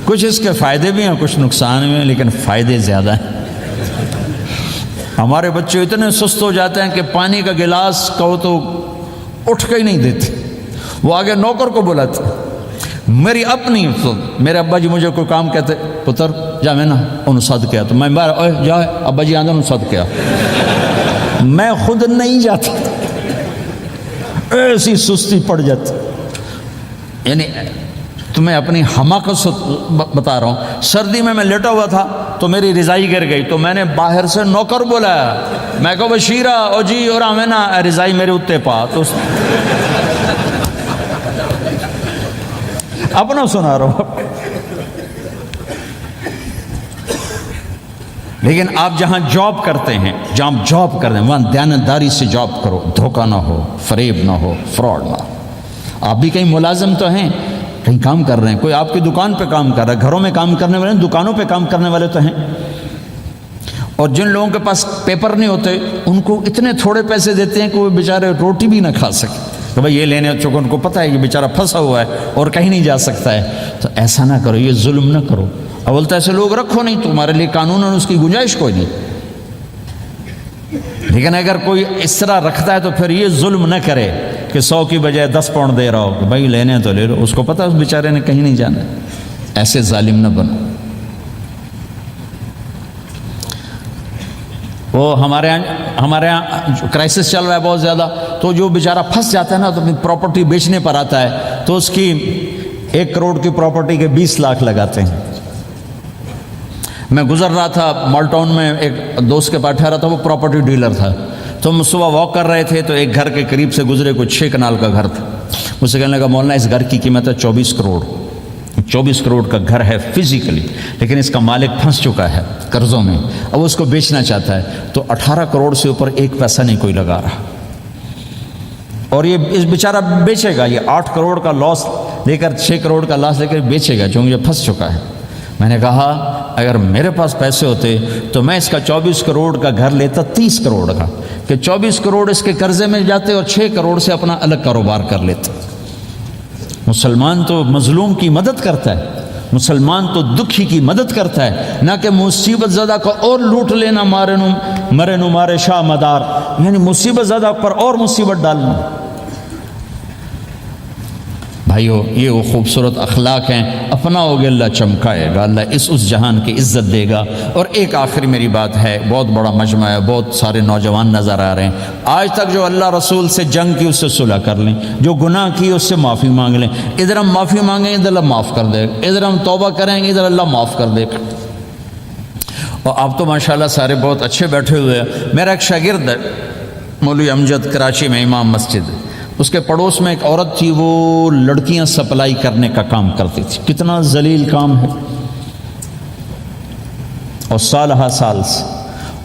کچھ اس کے فائدے بھی ہیں، کچھ نقصان بھی ہیں، لیکن فائدے زیادہ ہیں۔ ہمارے بچے اتنے سست ہو جاتے ہیں کہ پانی کا گلاس کہو تو اٹھ کے ہی نہیں دیتے، وہ آگے نوکر کو بلاتے۔ میری اپنی میرے ابا جی مجھے کوئی کام کہتے، پتر جا میں نا انہوں صد کیا، تو میں باہر جا ابا جی آدھا انہوں صد کیا، میں خود نہیں جاتا، ایسی سستی پڑ جاتی۔ یعنی تمہیں اپنی حماقت بتا رہا ہوں، سردی میں لیٹا ہوا تھا تو میری رضائی گر گئی، تو میں نے باہر سے نوکر بولایا، میں کہو بشیرہ او جی اور ہمیں نا رضائی میرے اتے پا، تو اپنا سنا رہا ہوں۔ لیکن آپ جہاں جاب کرتے ہیں، جہاں آپ جاب کرتے ہیں وہاں دیانتداری سے جاب کرو، دھوکہ نہ ہو، فریب نہ ہو، فراڈ نہ ہو۔ آپ بھی کہیں ملازم تو ہیں، کہیں کام کر رہے ہیں، کوئی آپ کی دکان پہ کام کر رہا ہے، گھروں میں کام کرنے والے ہیں، دکانوں پہ کام کرنے والے تو ہیں۔ اور جن لوگوں کے پاس پیپر نہیں ہوتے ان کو اتنے تھوڑے پیسے دیتے ہیں کہ وہ بیچارے روٹی بھی نہ کھا سکے، تو بھائی یہ لینے چونکہ ان کو پتہ ہے کہ بیچارہ پھنسا ہوا ہے اور کہیں نہیں جا سکتا ہے۔ تو ایسا نہ کرو، یہ ظلم نہ کرو۔ اول تو ایسے لوگ رکھو نہیں، تمہارے لیے قانون اور اس کی گنجائش کوئی نہیں۔ لیکن اگر کوئی اس طرح رکھتا ہے تو پھر یہ ظلم نہ کرے کہ 100 کی بجائے 10 پاؤنڈ دے رہا ہو کہ بھائی لینے تو لے لو، اس کو پتہ ہے اس بیچارے نے کہیں نہیں جانا۔ ایسے ظالم نہ بنو۔ وہ ہمارے یہاں کرائسس چل رہا ہے بہت زیادہ، تو جو بیچارہ پھنس جاتا ہے نا تو اپنی پراپرٹی بیچنے پر آتا ہے تو اس کی 1 کروڑ کی پراپرٹی کے 20 لاکھ لگاتے ہیں۔ میں گزر رہا تھا مال ٹاؤن میں، ایک دوست کے پاس ٹھہرا تھا، وہ پراپرٹی ڈیلر تھا۔ تو ہم صبح واک کر رہے تھے تو ایک گھر کے قریب سے گزرے، کوئی 6 کنال کا گھر تھا۔ مجھ سے کہنے لگا مولانا اس گھر کی قیمت ہے 24 کروڑ۔ 24 کروڑ کا گھر ہے فزیکلی، لیکن اس کا مالک پھنس چکا ہے قرضوں میں، اب اس کو بیچنا چاہتا ہے تو 18 کروڑ سے اوپر 1 پیسہ نہیں کوئی لگا رہا، اور یہ اس بیچارہ بیچے گا، یہ 8 کروڑ کا لاس لے کر 6 کروڑ کا لاس لے کر بیچے گا چونکہ یہ پھنس چکا ہے۔ میں نے کہا اگر میرے پاس پیسے ہوتے تو میں اس کا 24 کروڑ کا گھر لیتا 30 کروڑ کا، کہ 24 کروڑ اس کے قرضے میں جاتے اور 6 کروڑ سے اپنا الگ کاروبار کر لیتے۔ مسلمان تو مظلوم کی مدد کرتا ہے، مسلمان تو دکھی کی مدد کرتا ہے، نہ کہ مصیبت زدہ کو اور لوٹ لینا، مرے نو مارے شاہ مدار، یعنی مصیبت زدہ پر اور مصیبت ڈالنا۔ بھائیو یہ وہ خوبصورت اخلاق ہیں، اپناؤ گے اللہ چمکائے گا، اللہ اس جہان کی عزت دے گا۔ اور ایک آخری میری بات ہے، بہت بڑا مجمع ہے، بہت سارے نوجوان نظر آ رہے ہیں، آج تک جو اللہ رسول سے جنگ کی اس سے صلح کر لیں، جو گناہ کی اس سے معافی مانگ لیں۔ ادھر ہم معافی مانگیں ادھر اللہ معاف کر دے گا، ادھر ہم توبہ کریں گے ادھر اللہ معاف کر دے گا۔ اور آپ تو ماشاءاللہ سارے بہت اچھے بیٹھے ہوئے ہیں۔ میرا ایک شاگرد ہے مولوی امجد، کراچی میں امام مسجد، اس کے پڑوس میں ایک عورت تھی، وہ لڑکیاں سپلائی کرنے کا کام کرتی تھی۔ کتنا ذلیل کام ہے، اور سال ہا سال سے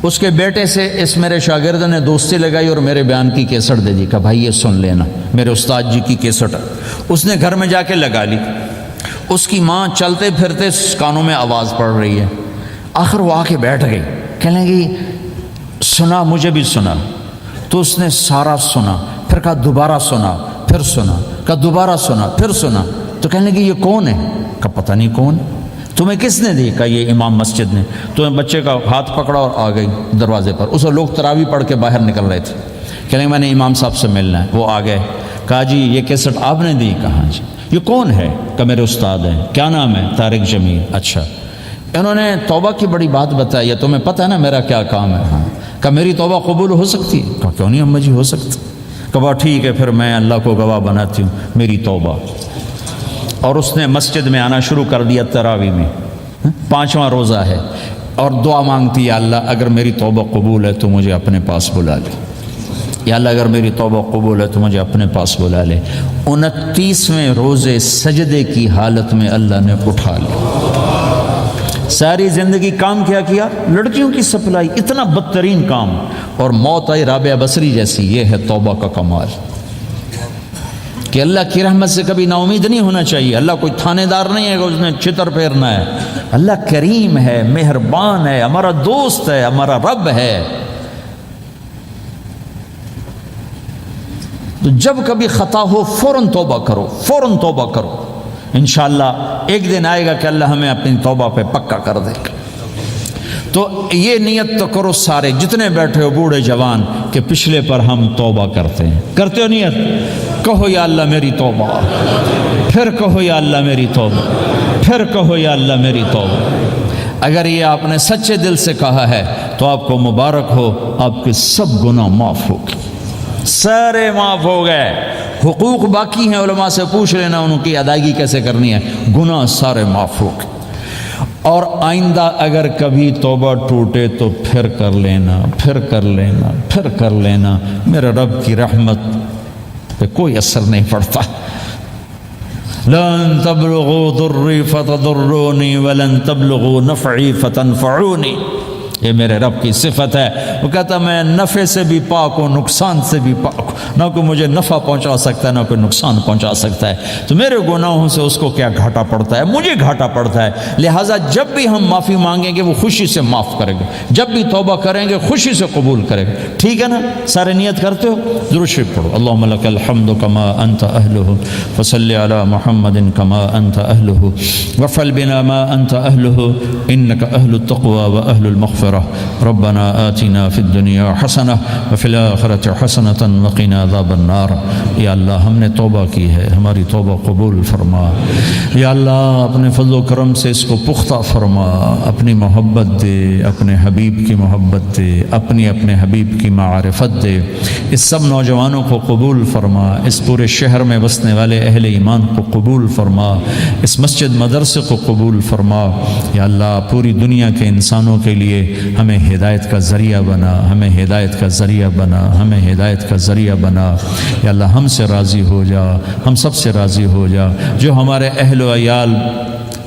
اس کے بیٹے سے اس میرے شاگرد نے دوستی لگائی اور میرے بیان کی کیسٹ دے دی، کہا بھائی یہ سن لینا، میرے استاد جی کی کیسٹ ہے۔ اس نے گھر میں جا کے لگا لی، اس کی ماں چلتے پھرتے کانوں میں آواز پڑ رہی ہے، آخر وہ آ کے بیٹھ گئی، کہنے لگی سنا، مجھے بھی سنا۔ تو اس نے سارا سنا، پھر کہا دوبارہ سنا، پھر سنا، کہا دوبارہ سنا، پھر سنا۔ تو کہنے لگی یہ کون ہے؟ کہا پتہ نہیں کون، تمہیں کس نے دی؟ کہا یہ امام مسجد نے۔ تو بچے کا ہاتھ پکڑا اور آ گئی دروازے پر، اس وقت لوگ تراویح پڑھ کے باہر نکل رہے تھے، کہنے میں نے امام صاحب سے ملنا ہے۔ وہ آ گئے، کہا جی یہ کیسٹ آپ نے دی؟ کہا جی۔ یہ کون ہے؟ کہا میرے استاد ہیں۔ کیا نام ہے؟ طارق جمیل۔ اچھا، انہوں نے توبہ کی بڑی بات بتائی ہے، تمہیں پتہ ہے نا میرا کیا کام ہے؟ ہاں۔ کہا میری توبہ قبول ہو سکتی ہے؟ کہا کیوں نہیں اماں جی، ہو سکتی۔ کہا ٹھیک ہے، پھر میں اللہ کو گواہ بناتی ہوں، میری توبہ۔ اور اس نے مسجد میں آنا شروع کر دیا تراویح میں، 5واں روزہ ہے، اور دعا مانگتی ہے اللہ اگر میری توبہ قبول ہے تو مجھے اپنے پاس بلا لے، یا اللہ اگر میری توبہ قبول ہے تو مجھے اپنے پاس بلا لے۔ 29ویں روزے سجدے کی حالت میں اللہ نے اٹھا لیا۔ ساری زندگی کام کیا؟ لڑکیوں کی سپلائی، اتنا بدترین کام، اور موت آئی رابعہ بصری جیسی۔ یہ ہے توبہ کا کمال، کہ اللہ کی رحمت سے کبھی نا امید نہیں ہونا چاہیے۔ اللہ کوئی تھانے دار نہیں ہے کہ اس نے چھتر پھیرنا ہے، اللہ کریم ہے، مہربان ہے، ہمارا دوست ہے، ہمارا رب ہے۔ تو جب کبھی خطا ہو فوراً توبہ کرو، فوراً توبہ کرو، انشاءاللہ ایک دن آئے گا کہ اللہ ہمیں اپنی توبہ پہ پکا کر دے گا۔ تو یہ نیت تو کرو سارے جتنے بیٹھے ہو، بوڑھے جوان، کہ پچھلے پر ہم توبہ کرتے ہیں۔ کرتے ہو نیت؟ کہو یا اللہ میری توبہ، پھر کہو یا اللہ میری توبہ، پھر کہو یا اللہ میری توبہ۔ اگر یہ آپ نے سچے دل سے کہا ہے تو آپ کو مبارک ہو، آپ کے سب گناہ معاف ہو گئے، سارے معاف ہو گئے۔ حقوق باقی ہیں، علماء سے پوچھ لینا ان کی ادائیگی کیسے کرنی ہے، گناہ سارے معاف ہو گئے۔ اور آئندہ اگر کبھی توبہ ٹوٹے تو پھر کر لینا، پھر کر لینا، پھر کر لینا، میرے رب کی رحمت پہ کوئی اثر نہیں پڑتا۔ لن تبلغوا ضری فتضرونی ولن تبلغوا نفعی فتنفعونی۔ یہ میرے رب کی صفت ہے۔ وہ کہتا میں نفع سے بھی پاک ہوں، نقصان سے بھی پاک ہوں، نہ کوئی مجھے نفع پہنچا سکتا ہے نہ کوئی نقصان پہنچا سکتا ہے۔ تو میرے گناہوں سے اس کو کیا گھاٹا پڑتا ہے؟ مجھے گھاٹا پڑتا ہے۔ لہٰذا جب بھی ہم معافی مانگیں گے وہ خوشی سے معاف کریں گے، جب بھی توبہ کریں گے خوشی سے قبول کریں گے، ٹھیک ہے نا؟ سارے نیت کرتے ہو؟ درود شریف پڑھو۔ اللہم لک الحمد کما انت اہلہ فصلی علی محمد کما انت اہلہ وافعل بنا ما انت اہلہ انک اہل التقوی و اہل المغفرہ۔ ربنا آتنا فی الدنیا حسنہ وفی الآخرۃ حسنۃ وقنا عذاب النار۔ یا اللہ ہم نے توبہ کی ہے، ہماری توبہ قبول فرما۔ یا اللہ اپنے فضل و کرم سے اس کو پختہ فرما، اپنی محبت دے، اپنے حبیب کی محبت دے، اپنے حبیب کی معرفت دے۔ اس سب نوجوانوں کو قبول فرما، اس پورے شہر میں بسنے والے اہل ایمان کو قبول فرما، اس مسجد مدرسے کو قبول فرما۔ یا اللہ پوری دنیا کے انسانوں کے لیے ہمیں ہدایت کا ذریعہ بنا، ہمیں ہدایت کا ذریعہ بنا، ہمیں ہدایت کا ذریعہ بنا۔ یا اللہ ہم سے راضی ہو جا، ہم سب سے راضی ہو جا۔ جو ہمارے اہل و عیال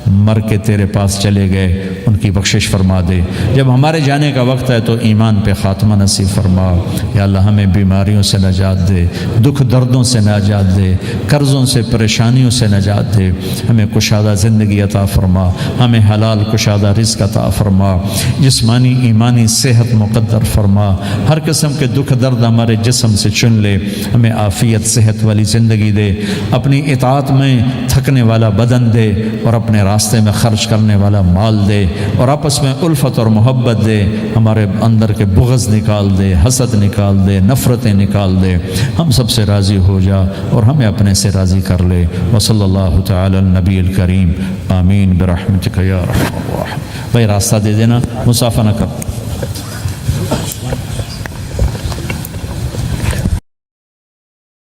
مر کے تیرے پاس چلے گئے ان کی بخشش فرما دے، جب ہمارے جانے کا وقت ہے تو ایمان پہ خاتمہ نصیب فرما۔ یا اللہ ہمیں بیماریوں سے نجات دے، دکھ دردوں سے نجات دے، قرضوں سے پریشانیوں سے نجات دے، ہمیں کشادہ زندگی عطا فرما، ہمیں حلال کشادہ رزق عطا فرما، جسمانی ایمانی صحت مقدر فرما، ہر قسم کے دکھ درد ہمارے جسم سے چن لے، ہمیں عافیت صحت والی زندگی دے، اپنی اطاعت میں تھکنے والا بدن دے اور اپنے راستے میں خرچ کرنے والا مال دے، اور آپس میں الفت اور محبت دے، ہمارے اندر کے بغض نکال دے، حسد نکال دے، نفرتیں نکال دے، ہم سب سے راضی ہو جا اور ہمیں اپنے سے راضی کر لے۔ وصلی اللہ تعالی النبی الکریم، آمین برحمتک یا ارحم الراحمین۔ بھائی راستہ دے دینا، مسافہ نہ کر۔